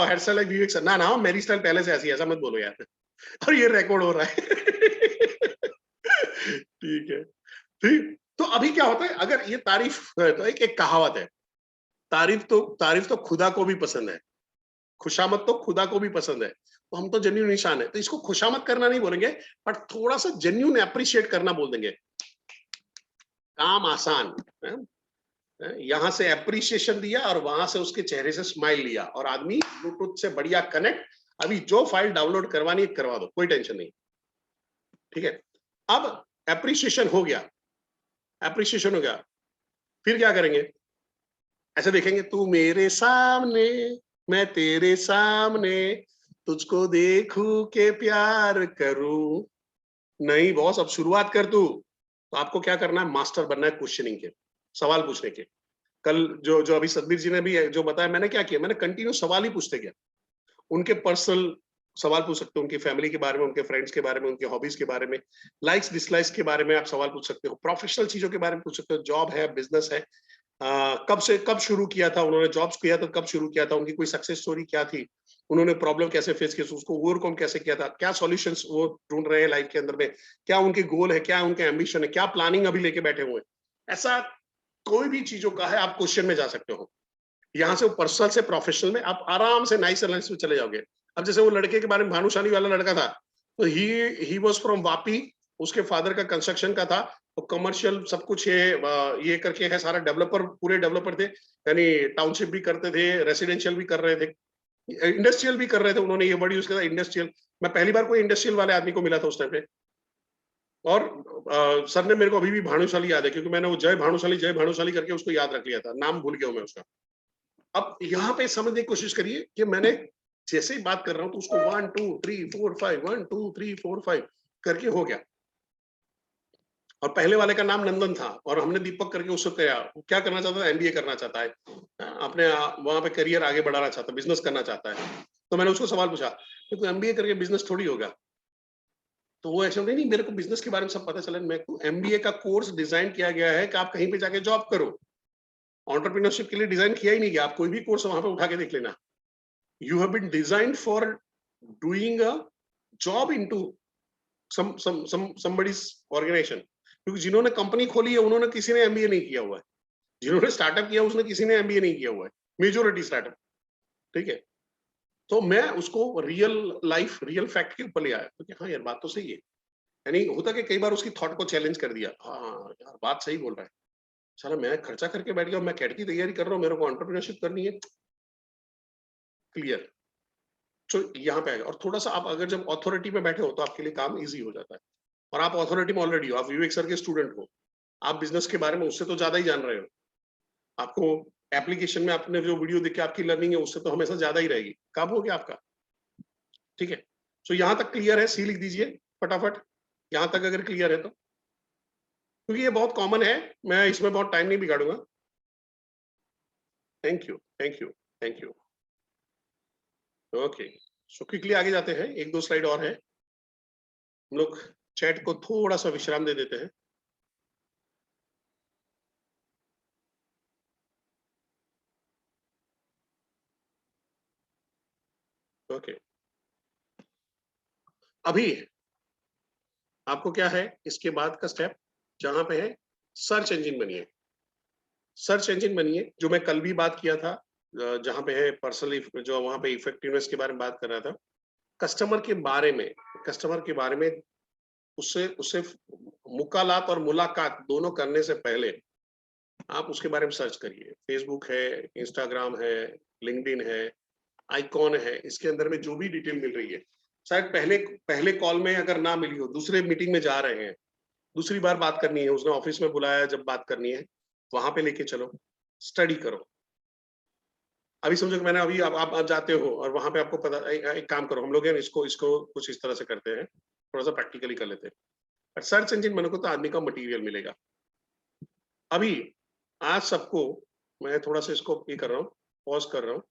हेयर स्टाइल लाइक विवेक सर, ना मेरी स्टाइल पहले से ऐसी है, ऐसा मत बोलो यार। और ये रिकॉर्ड हो रहा है। ठीक है, ठीक। तो अभी क्या होता है, अगर ये तारीफ है तो एक कहावत है, तारीफ तो खुदा को भी पसंद है, खुशामद तो खुदा को भी पसंद है। तो हम तो जेन्यून इंसान है, तो इसको खुशामद करना नहीं बोलेंगे, बट थोड़ा सा जेन्यून अप्रिशिएट करना बोल देंगे। काम आसान है? यहां से अप्रिशिएशन दिया और वहां से उसके चेहरे से स्माइल लिया, और आदमी ब्लूटूथ से बढ़िया कनेक्ट। अभी जो फाइल डाउनलोड करवानी है करवा दो, कोई टेंशन नहीं। ठीक है, अब अप्रिशिएशन हो गया, अप्रिशिएशन हो गया, फिर क्या करेंगे, ऐसे देखेंगे, तू मेरे सामने मैं तेरे सामने, तुझको देखूं के प्यार करूं। नहीं बॉस, अब शुरुआत कर तू। तो आपको क्या करना है, मास्टर बनना है क्वेश्चनिंग के, सवाल पूछने के। कल जो जो अभी सतबीर जी ने भी जो बताया, मैंने क्या किया, मैंने कंटिन्यू सवाल ही पूछते गया। उनके पर्सनल सवाल पूछ सकते हो, उनकी फैमिली के बारे में, उनके फ्रेंड्स के बारे में, उनके हॉबीज के बारे में, लाइक्स डिसलाइक्स के बारे में आप सवाल पूछ सकते हो, प्रोफेशनल चीजों के बारे में पूछ सकते हो, जॉब है, बिजनेस है, कब शुरू किया था उन्होंने, जॉब्स किया तो कब शुरू किया था, उनकी कोई सक्सेस स्टोरी क्या थी, उन्होंने प्रॉब्लम कैसे फेस किया, उसको ओवरकम कैसे किया था, क्या सॉल्यूशंस वो ढूंढ रहे हैं लाइफ के अंदर में, क्या उनके गोल है, क्या उनके एम्बिशन है, क्या प्लानिंग अभी लेके बैठे हुए हैं। ऐसा कोई भी चीजों का है, आप क्वेश्चन में जा सकते हो। यहाँ से पर्सनल से प्रोफेशनल में आप आराम से नाइस एनालिसिस में चले जाओगे। अब जैसे वो लड़के के बारे में, भानुशाली वाला लड़का था, तो ही वाज फ्रॉम वापी, उसके फादर का कंस्ट्रक्शन का था, तो कमर्शियल सब कुछ ये करके है, सारा डेवलपर, पूरे डेवलपर थे, यानी टाउनशिप भी करते थे, रेसिडेंशियल भी कर रहे थे, इंडस्ट्रियल भी कर रहे थे। उन्होंने ये वर्ड यूज किया था, इंडस्ट्रियल। मैं पहली बार कोई इंडस्ट्रियल वाले आदमी को मिला था उस टाइम पे। और सर ने मेरे को अभी भी भानुशाली याद है, क्योंकि मैंने वो जय भानुशाली करके उसको याद रख लिया था, नाम भूल गया हूं मैं उसका। अब यहाँ पे समझने की कोशिश करिए कि मैंने जैसे ही बात कर रहा हूं तो उसको 1 2 3 4 5 1 2 3 4 5 करके हो गया। और पहले वाले का नाम नंदन था, और हमने दीपक करके उसको किया। वो क्या करना चाहता था, एमबीए करना चाहता है, अपने वहां पे करियर आगे बढ़ाना चाहता है, बिजनेस करना चाहता है। तो मैंने उसको सवाल पूछा कि तू एमबीए करके बिजनेस थोड़ी होगा। तो वो ऐसे नहीं, मेरे को बिजनेस के बारे में सब पता चला। मैं एमबीए का कोर्स डिजाइन किया गया है कि आप कहीं पे जाके जॉब करो, एंटरप्रेन्योरशिप के लिए डिजाइन किया ही नहीं गया। आप कोई भी कोर्स वहां पे उठा के देख लेना, you have been designed for doing a job into somebody's organization। क्योंकि जिन्होंने कंपनी खोली है उन्होंने किसी ने एमबीए नहीं किया हुआ है, जिन्होंने स्टार्टअप किया उसने किसी ने एमबीए नहीं किया हुआ है, मेजोरिटी स्टार्टअप। ठीक है, तो मैं उसको रियल लाइफ, रियल फैक्ट के ऊपर ले आया, क्योंकि हाँ यार बात तो सही है। यानी होता कि कई बार उसकी थॉट को चैलेंज कर दिया, हाँ यार बात सही बोल रहा है, चलो मैं खर्चा करके बैठ गया, मैं कैट की तैयारी कर रहा हूँ, मेरे को एंटरप्रेन्योरशिप करनी है। क्लियर। तो यहाँ पे आएगा। और थोड़ा सा आप अगर जब अथॉरिटी में बैठे हो तो आपके लिए काम इजी हो जाता है, और आप अथॉरिटी में ऑलरेडी हो, आप विवेक सर के स्टूडेंट हो, आप बिजनेस के बारे में उससे तो ज्यादा ही जान रहे हो। आपको एप्लीकेशन में आपने जो वीडियो देखे, आपकी लर्निंग है उससे तो हमेशा ज्यादा ही रहेगी, काम हो गया आपका। ठीक है, तो यहाँ तक क्लियर है, सी लिख दीजिए फटाफट, यहाँ तक अगर क्लियर है तो, क्योंकि ये बहुत कॉमन है, मैं इसमें बहुत टाइम नहीं बिगाड़ूंगा। Thank you, thank you, thank you. Okay, so quickly आगे जाते हैं, एक दो स्लाइड और है, हम लोग चैट को थोड़ा सा विश्राम दे देते हैं। ओके, अभी आपको क्या है, इसके बाद का स्टेप जहां पे है, सर्च इंजन बनिए। सर्च इंजन बनिए, जो मैं कल भी बात किया था, जहां पे है पर्सनली, जो वहां पे इफेक्टिवनेस के बारे में बात कर रहा था, कस्टमर के बारे में, कस्टमर के बारे में उससे उससे मुकालात और मुलाकात दोनों करने से पहले आप उसके बारे में सर्च करिए। फेसबुक है, इंस्टाग्राम है, लिंक्डइन है, आइकॉन है, इसके अंदर में जो भी डिटेल मिल रही है, शायद पहले पहले कॉल में अगर ना मिली हो, दूसरे मीटिंग में जा रहे हैं, दूसरी बार बात करनी है, उसने ऑफिस में बुलाया, जब बात करनी है वहां पे लेके चलो, स्टडी करो। अभी समझो कि मैंने अभी आप जाते हो और वहां पे आपको पता, एक काम करो, हम लोग हैं इसको इसको कुछ इस तरह से करते हैं, थोड़ा सा प्रैक्टिकली कर लेते हैं। सर्च इंजन बनो को तो आदमी का मटेरियल मिलेगा। अभी आज सबको मैं थोड़ा सा इसको ये कर रहा हूँ, पॉज कर रहा हूँ।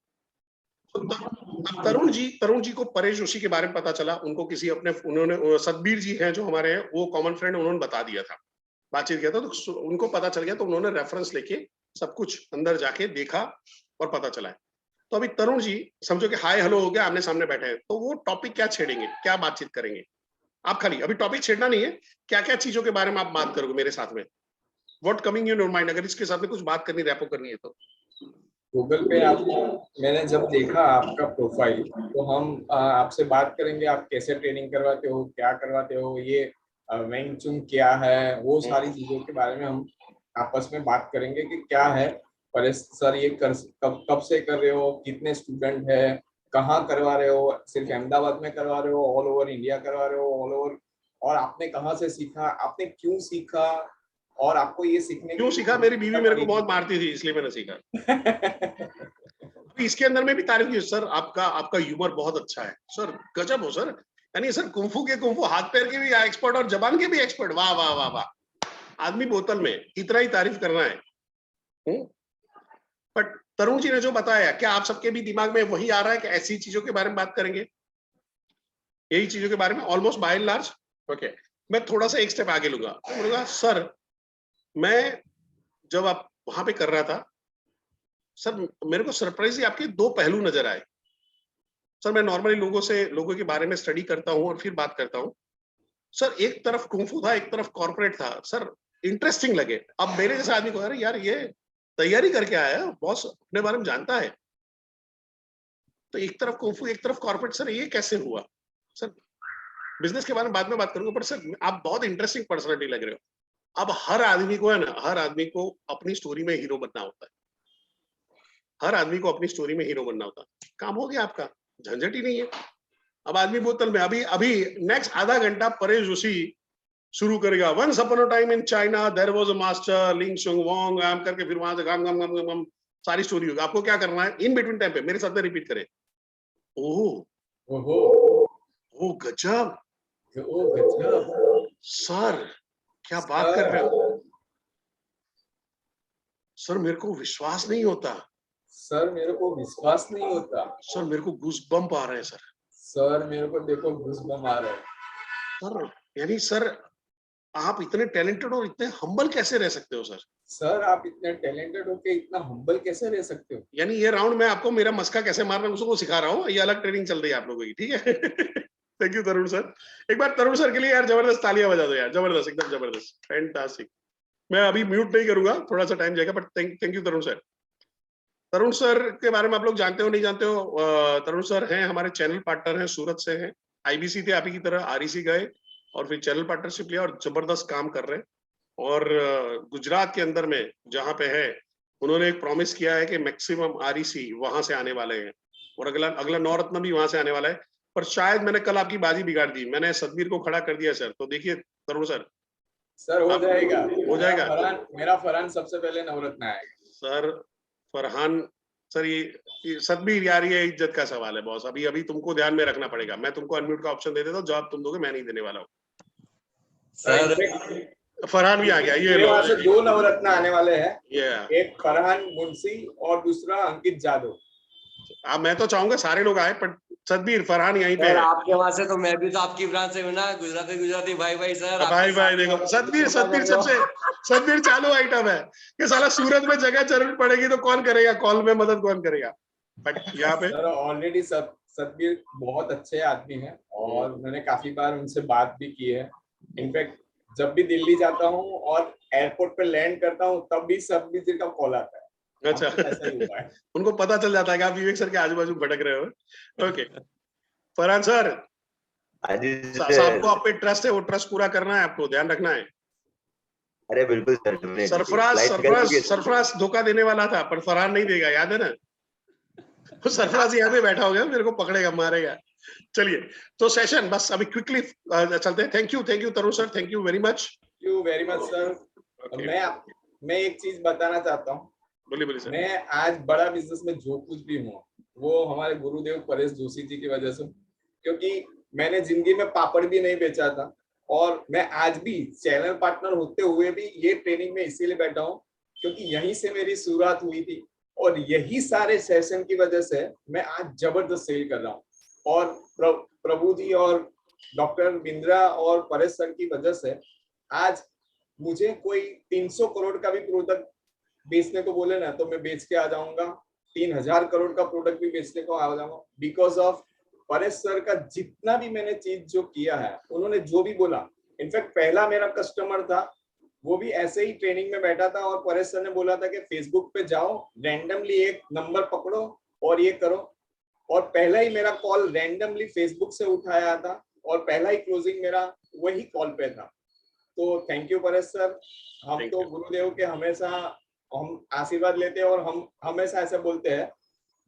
तो अब तरुण जी को परेश जोशी के बारे में पता चला, उनको किसी अपने उन्होंने सतबीर जी हैं जो हमारे हैं, वो कॉमन फ्रेंड, उन्होंने बता दिया था, बातचीत किया था, तो उनको पता चल गया, तो उन्होंने रेफरेंस लेके सब कुछ अंदर जाके देखा और पता चला है। तो अभी तरुण जी समझो कि हाय हेलो हो गया, आमने सामने बैठे हैं, तो वो टॉपिक क्या छेड़ेंगे, क्या बातचीत करेंगे? आप खाली अभी टॉपिक छेड़ना नहीं है, क्या क्या चीजों के बारे में आप बात करोगे मेरे साथ में? What coming in your mind, अगर इसके साथ में कुछ बात करनी, रैपो करनी है तो? गूगल पे आपको मैंने जब देखा आपका प्रोफाइल, तो हम आपसे बात करेंगे, आप कैसे ट्रेनिंग करवाते हो, क्या करवाते हो, ये वेंग चुंग क्या है, वो सारी चीजों के बारे में हम आपस में बात करेंगे कि क्या है परेश सर, ये कब से कर रहे हो, कितने स्टूडेंट है, कहाँ करवा रहे हो, सिर्फ अहमदाबाद में करवा रहे हो, ऑल ओवर इंडिया करवा रहे हो, ऑल ओवर, और आपने कहाँ से सीखा, आपने क्यों सीखा, और आपको ये सीखने क्यों सीखा? मेरी बीवी मेरे को बहुत मारती थी, इसलिए मैंने सीखा। इसके अंदर में भी तारीफ की, सर आपका ह्यूमर बहुत अच्छा है सर, गजब हो सर, यानी सर कुंफू हाथ पैर के भी एक्सपर्ट और जबान के भी एक्सपर्ट, वाह वाह वाह वाह, आदमी बोतल में, इतना ही तारीफ करना है। बट तरुण जी ने जो बताया, क्या आप सबके भी दिमाग में वही आ रहा है कि ऐसी चीजों के बारे में बात करेंगे, यही चीजों के बारे में almost by and large? Okay, मैं थोड़ा सा एक स्टेप आगे लूंगा, तो बोलूंगा सर, मैं जब आप वहां पे कर रहा था सर, मेरे को सरप्राइज आपके दो पहलू नजर आए सर। मैं नॉर्मली लोगों के बारे में स्टडी करता हूं और फिर बात करता हूं सर, एक तरफ कुंफू था, एक तरफ कॉर्पोरेट था सर, इंटरेस्टिंग लगे। अब मेरे जैसे आदमी को अरे यार ये तैयारी करके आया है, बॉस अपने बारे में जानता है, तो एक तरफ कुंफू एक तरफ कॉर्पोरेट, सर ये कैसे हुआ? सर बिजनेस के बारे में बाद में बात करूंगा, पर सर आप बहुत इंटरेस्टिंग पर्सनालिटी लग रहे हो। अब हर आदमी को है ना, हर आदमी को अपनी स्टोरी में हीरो बनना होता है, हर आदमी को अपनी स्टोरी में हीरो बनना होता है। काम हो गया आपका, झंझट ही नहीं है। अब आदमी बोतल में, अभी अभी नेक्स्ट आधा घंटा परेश जोशी शुरू करेगा, once upon a time in China there was a master Ling Shung Wong, आम करके फिर वहां से गम गम गम गम गम सारी स्टोरी होगी। आपको क्या करना है, इन बिटवीन टाइम पे मेरे साथ में रिपीट करें, ओह ओहो, ओ गजब, ओ गजब, सर क्या बात कर रहे हो सर, मेरे को विश्वास नहीं होता सर, मेरे को विश्वास नहीं होता सर, मेरे को गूज़बम्प आ रहे हैं सर, सर, मेरे को देखो गूज़बम्प आ रहा है सर, यानी सर आप इतने टैलेंटेड और इतने हम्बल कैसे रह सकते हो सर? सर, आप इतने टैलेंटेड होके इतना हम्बल कैसे रह सकते हो? यानी ये राउंड में आपको मेरा मस्का कैसे मारना है उसको सिखा रहा हूँ, ये अलग ट्रेनिंग चल रही है आप लोगों की, ठीक है? थैंक यू तरुण सर, एक बार तरुण सर के लिए यार जबरदस्त तालियां बजा दो यार, जबरदस्त, एकदम जबरदस्त, फैंटास्टिक। मैं अभी म्यूट नहीं करूंगा, थोड़ा सा टाइम जाएगा, but thank you Tarun sir. Tarun sir के बारे में आप लोग जानते हो नहीं जानते हो, तरुण सर हैं हमारे चैनल पार्टनर हैं, सूरत से हैं, आईबीसी थे आप ही की तरह, आरईसी गए और फिर चैनल पार्टनरशिप लिया और जबरदस्त काम कर रहे हैं। और गुजरात के अंदर में जहाँ पे है, उन्होंने एक प्रॉमिस किया है कि मैक्सिमम आरईसी वहां से आने वाले हैं, और अगला अगला नवरत्न भी वहां से आने वाला है। पर शायद मैंने कल आपकी बाजी बिगाड़ दी, मैंने सतबीर को खड़ा कर दिया सर, तो देखिए तरुण सर, सर हो जाएगा, हो जाएगा, मेरा फरहान सबसे पहले नवरत्न आएगा सर। फरहान सर, ये सतबीर यार, ये इज्जत का सवाल है बॉस, अभी अभी तुमको ध्यान में रखना पड़ेगा। मैं तुमको अनम्यूट का ऑप्शन दे देता हूँ, जवाब तुम दोगे, मैं नहीं देने वाला हूँ सर। फरहान भी आ गया, ये मेरे वहां से दो नवरत्न आने वाले हैं, ये एक फरहान मुंशी और दूसरा अंकित जादव। अब मैं तो चाहूंगा सारे लोग आए, पर सतबीर फरहान यहीं पे है। आपके वहां से तो मैं भी तो आपकी ब्रांच से हूँ ना, गुजराती भाई सर। भाई देखो सतबीर सतबीर चालू आइटम है कि साला सूरत में जगह जरूरत पड़ेगी तो कौन करेगा, कॉल में मदद कौन करेगा, बट यहाँ पे सर ऑलरेडी सतबीर बहुत अच्छे आदमी हैं और मैंने काफी बार उनसे बात भी की है। इनफैक्ट जब भी दिल्ली जाता हूँ और एयरपोर्ट पे लैंड करता हूँ, तब भी सतबीर जी का कॉल आता है। अच्छा, ऐसा ही हुआ है। उनको पता चल जाता है कि आप विवेक सर के आजू बाजू भटक रहे हो। ओके फरहान सर, आपको आप पे ट्रस्ट है, वो ट्रस्ट पूरा करना है, आपको ध्यान रखना है। अरे बिल्कुल सर, सरफराज धोखा देने वाला था, पर फरहान नहीं देगा, याद है ना? तो सरफराज यहाँ पे बैठा हो गया, मेरे को पकड़ेगा, मारेगा। चलिए, तो सेशन बस अभी क्विकली चलते हैं। Thank you Tarun sir, thank you very much sir. मैं एक चीज बताना चाहता हूँ, बोलिए सर। मैं आज बड़ा बिजनेस में जो कुछ भी हूँ वो हमारे गुरुदेव परेश जोशी जी की वजह से, क्योंकि मैंने जिंदगी में पापड़ भी नहीं बेचा था और मैं आज भी चैनल पार्टनर होते हुए भी ये ट्रेनिंग में इसीलिए बैठा हूँ क्योंकि यहीं से मेरी शुरुआत हुई थी और यही सारे सेशन की वजह से मैं आज जबरदस्त सेल कर रहा हूँ। और प्रभु जी और डॉक्टर बिंद्रा और परेश सर की वजह से आज मुझे कोई 300 करोड़ का भी प्रोडक्ट बेचने को बोले ना तो मैं बेच के आ जाऊंगा, 3000 करोड़ का प्रोडक्ट भी बेचने को आ जाऊंगा, बिकॉज ऑफ परेश सर का जितना भी मैंने चीज जो किया है, उन्होंने जो भी बोला। इनफैक्ट पहला मेरा कस्टमर था, वो भी ऐसे ही ट्रेनिंग में बैठा था और परेश सर ने बोला था कि फेसबुक पे जाओ, रैंडमली एक नंबर पकड़ो और ये करो, और पहला ही मेरा कॉल रैंडमली फेसबुक से उठाया था और पहला ही क्लोजिंग मेरा वही कॉल पे था। तो थैंक यू परेश सर। हम तो गुरुदेव के हमेशा हम आशीर्वाद लेते हैं और हम हमेशा ऐसे बोलते हैं,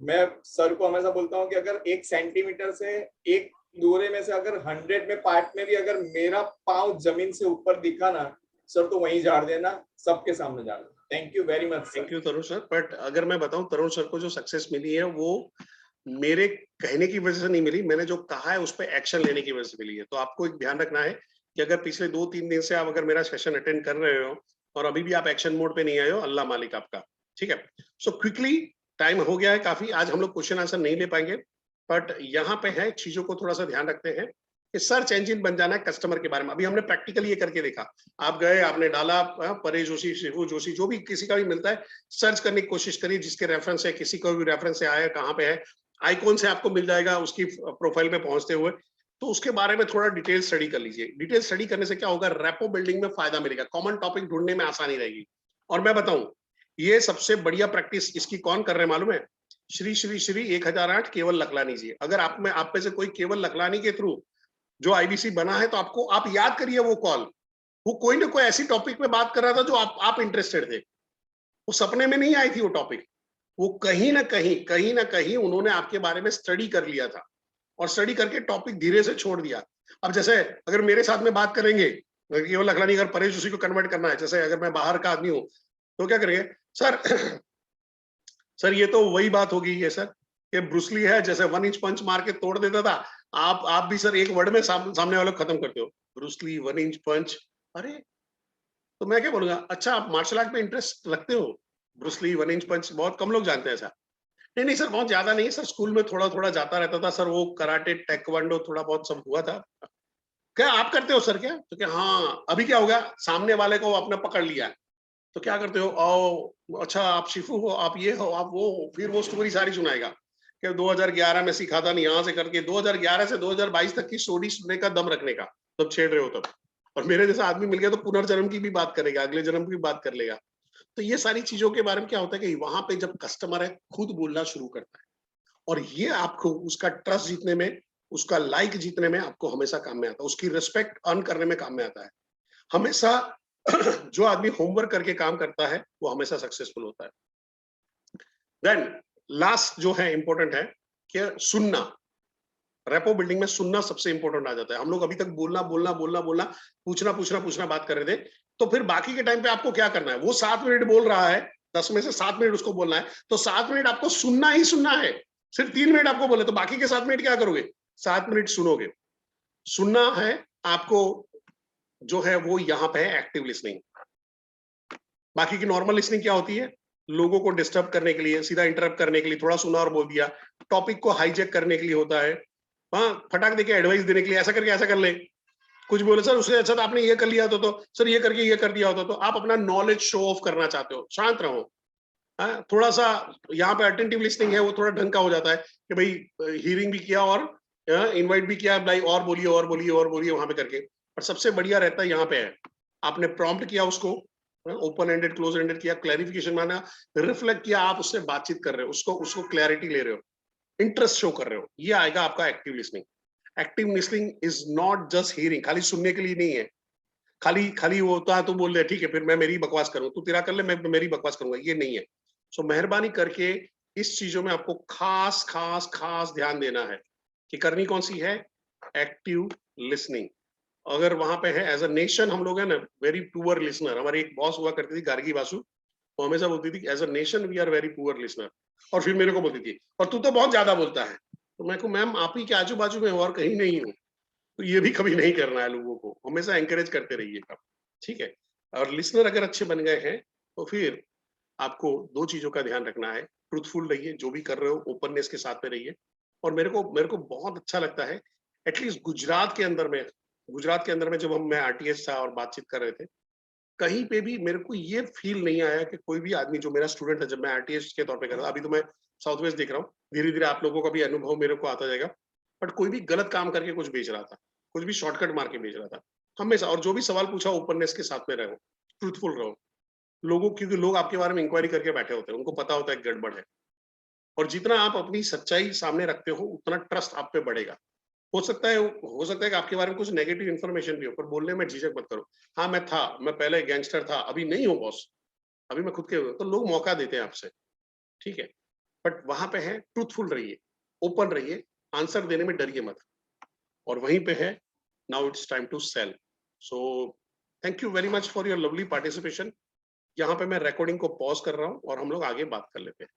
मैं सर को हमेशा बोलता हूँ कि अगर 1 सेंटीमीटर से एक दोरे में से अगर 100 में पार्ट में भी अगर मेरा पाँव जमीन से ऊपर दिखा ना सर, तो वहीं झाड़ देना, सबके सामने झाड़ देना। Thank you very much. Thank you Tarun sir. But अगर मैं बताऊं, तरुण सर को जो सक्सेस मिली है वो मेरे कहने की वजह से नहीं मिली, मैंने जो कहा है उस पर एक्शन लेने की वजह से मिली है। तो आपको एक ध्यान रखना है कि अगर पिछले 2-3 दिन से आप अगर मेरा सेशन अटेंड कर रहे हो और अभी भी आप एक्शन मोड पे नहीं आए हो, अल्लाह मालिक आपका। ठीक है, सो क्विकली, टाइम हो गया है काफी, आज हम लोग क्वेश्चन आंसर नहीं ले पाएंगे, बट यहाँ पे है चीजों को थोड़ा सा ध्यान रखते हैं कि सर्च इंजन बन जाना है कस्टमर के बारे में। अभी हमने प्रैक्टिकली ये करके देखा, आप गए, आपने डाला परेश जोशी, शिवू जोशी, जो भी किसी का भी मिलता है, सर्च करने की कोशिश करिए, जिसके रेफरेंस है, किसी को भी रेफरेंस से आया, कहाँ पे है, आइकॉन से आपको मिल जाएगा उसकी प्रोफाइल पे पहुंचते हुए। तो उसके बारे में थोड़ा डिटेल स्टडी कर लीजिए। डिटेल स्टडी करने से क्या होगा, रेपो बिल्डिंग में फायदा मिलेगा, कॉमन टॉपिक ढूंढने में आसानी रहेगी। और मैं बताऊं, ये सबसे बढ़िया प्रैक्टिस इसकी कौन कर रहे हैं मालूम है? श्री श्री श्री 1008 केवल लखलानी जी। अगर आप में से कोई केवल लखलानी के थ्रू जो आईबीसी बना है, तो आपको, आप याद करिए वो कॉल, वो कोई ना कोई ऐसी टॉपिक में बात कर रहा था जो आप इंटरेस्टेड थे। वो सपने में नहीं आई थी वो टॉपिक, वो कहीं ना कहीं उन्होंने आपके बारे में स्टडी कर लिया था और स्टडी करके टॉपिक धीरे से छोड़ दिया। अब जैसे अगर मेरे साथ में बात करेंगे केवल लखलानी, अगर परेश जोशी को कन्वर्ट करना है, जैसे अगर मैं बाहर का आदमी हूं तो क्या करेंगे सर? सर ये तो वही बात होगी है सर कि ब्रूसली है, जैसे 1 इंच पंच मार के तोड़ देता था, आप भी सर एक वर्ड में सामने वालों को खत्म करते हो, ब्रूसली 1 इंच पंच। अरे तो मैं क्या बोलूंगा, अच्छा आप मार्शल आर्ट में इंटरेस्ट रखते हो? ब्रूसली 1 इंच पंच बहुत कम लोग जानते हैं ऐसा। नहीं सर, बहुत ज्यादा नहीं है सर, स्कूल में थोड़ा थोड़ा जाता रहता था सर, वो कराटे टेक्वांडो थोड़ा बहुत सब हुआ था। क्या आप करते हो सर? क्या तो क्या, हाँ अभी क्या होगा, सामने वाले को आपने पकड़ लिया तो क्या करते हो, आओ अच्छा आप शिफू हो, आप ये हो, आप वो हो, फिर वो स्टोरी सारी सुनाएगा कि 2011 में सीखा था, नहीं यहाँ से करके 2011 से 2022 तक की स्टोरी सुनने का, दम रखने का, तब छेड़ रहे हो तब। और मेरे जैसा आदमी मिल गया तो पुनर्जन्म की भी बात करेगा, अगले जन्म की भी बात कर लेगा। तो ये सारी चीजों के बारे में क्या होता है कि वहां पे जब कस्टमर है खुद बोलना शुरू करता है, और ये आपको उसका ट्रस्ट जीतने में, उसका लाइक जीतने में आपको हमेशा काम में आता है, उसकी रिस्पेक्ट अर्न करने में काम में आता है हमेशा। जो आदमी होमवर्क करके काम करता है वो हमेशा सक्सेसफुल होता है। देन लास्ट जो है इंपॉर्टेंट है कि सुनना। रेपो बिल्डिंग में सुनना सबसे इंपॉर्टेंट आ जाता है। हम लोग अभी तक बोलना बोलना बोलना बोलना, पूछना पूछना पूछना बात कर रहे थे, तो फिर बाकी के टाइम पे आपको क्या करना है, वो 7 मिनट बोल रहा है, 10 में से 7 मिनट उसको बोलना है, तो 7 मिनट आपको सुनना ही सुनना है। सिर्फ 3 मिनट आपको बोले तो बाकी के 7 मिनट क्या करोगे? 7 मिनट सुनोगे। सुनना है आपको, जो है वो यहाँ पे है एक्टिव लिसनिंग। बाकी की नॉर्मल लिसनिंग क्या होती है? लोगों को डिस्टर्ब करने के लिए, सीधा इंटरप्ट करने के लिए, थोड़ा सुना और बोल दिया, टॉपिक को हाईजैक करने के लिए होता है, हाँ फटाक देके एडवाइस देने के लिए, ऐसा करके ऐसा कर ले, कुछ बोले सर उससे अच्छा तो आपने ये कर लिया होता तो सर, ये करके ये कर दिया होता तो। आप अपना नॉलेज शो ऑफ करना चाहते हो, शांत रहो। हाँ थोड़ा सा यहाँ पे अटेंटिव लिसनिंग है वो थोड़ा ढंग का हो जाता है कि भाई हियरिंग भी किया और इनवाइट भी किया, भाई और बोलिए और बोलिए और बोलिए वहां पे करके। पर सबसे बढ़िया रहता है यहाँ पे है, आपने प्रॉम्प्ट किया उसको, ओपन एंडेड क्लोज एंडेड किया, क्लैरिफिकेशन माना, रिफ्लेक्ट किया, आप उससे बातचीत कर रहे हो, उसको क्लैरिटी ले रहे हो, इंटरेस्ट शो कर रहे हो, ये आएगा आपका active listening. Active listening is not just hearing, खाली सुनने के लिए नहीं है, खाली वो होता है तो बोल रहे ठीक है फिर मैं मेरी बकवास करूं, तू तेरा कर ले, मैं मेरी बकवास करूंगा, ये नहीं है। सो मेहरबानी करके इस चीजों में आपको खास खास खास ध्यान देना है कि करनी कौन सी है, एक्टिव लिसनिंग। अगर वहां पे है, एज अ नेशन हम लोग है ना वेरी पुअर लिसनर। हमारी एक बॉस हुआ करती थी गार्गी बासु, वो हमेशा बोलती थी as a nation we are very poor listener, और फिर मेरे को बोलती थी और तू तो बहुत ज्यादा बोलता है। तो मैं को मैम आप ही के आजू बाजू में और कहीं नहीं हूँ, तो ये भी कभी नहीं करना है, लोगों को हमेशा एंकरेज करते रहिएगा, ठीक है। और लिसनर अगर अच्छे बन गए हैं तो फिर आपको 2 चीजों का ध्यान रखना है, ट्रूथफुल रहिए, जो भी कर रहे हो ओपननेस के साथ में रहिए। और मेरे को बहुत अच्छा लगता है, एटलीस्ट गुजरात के अंदर में जब मैं आरटीएस था और बातचीत कर रहे थे, कहीं पे भी मेरे को ये फील नहीं आया कि कोई भी आदमी जो मेरा स्टूडेंट है, जब मैं आरटीएस के तौर पे कर रहा था, अभी तो मैं साउथ वेस्ट देख रहा हूँ, धीरे-धीरे आप लोगों का भी अनुभव मेरे को आता जाएगा, बट कोई भी गलत काम करके कुछ बेच रहा था, कुछ भी शॉर्टकट मार के बेच रहा था, हमेशा। और जो भी सवाल पूछा ओपननेस के साथ में रहो, ट्रूथफुल रहो। लोगों क्योंकि लोग आपके बारे में इंक्वायरी करके बैठे होते हैं, उनको पता होता है गड़बड़ है, और जितना आप अपनी सच्चाई सामने रखते हो उतना ट्रस्ट आप पे बढ़ेगा। हो सकता है कि आपके बारे में कुछ नेगेटिव इन्फॉर्मेशन भी हो, पर बोलने में झिझक मत करो। हाँ, मैं पहले गैंगस्टर था, अभी नहीं हूँ बॉस, अभी मैं खुद के, तो लोग मौका देते हैं आपसे, ठीक है। बट वहां पे है ट्रूथफुल रहिए, ओपन रहिए, आंसर देने में डरिए मत। और वहीं पे है now it's time to sell. So thank you very much for your lovely participation. यहाँ पे मैं रिकॉर्डिंग को पॉज कर रहा हूँ और हम लोग आगे बात कर लेते हैं।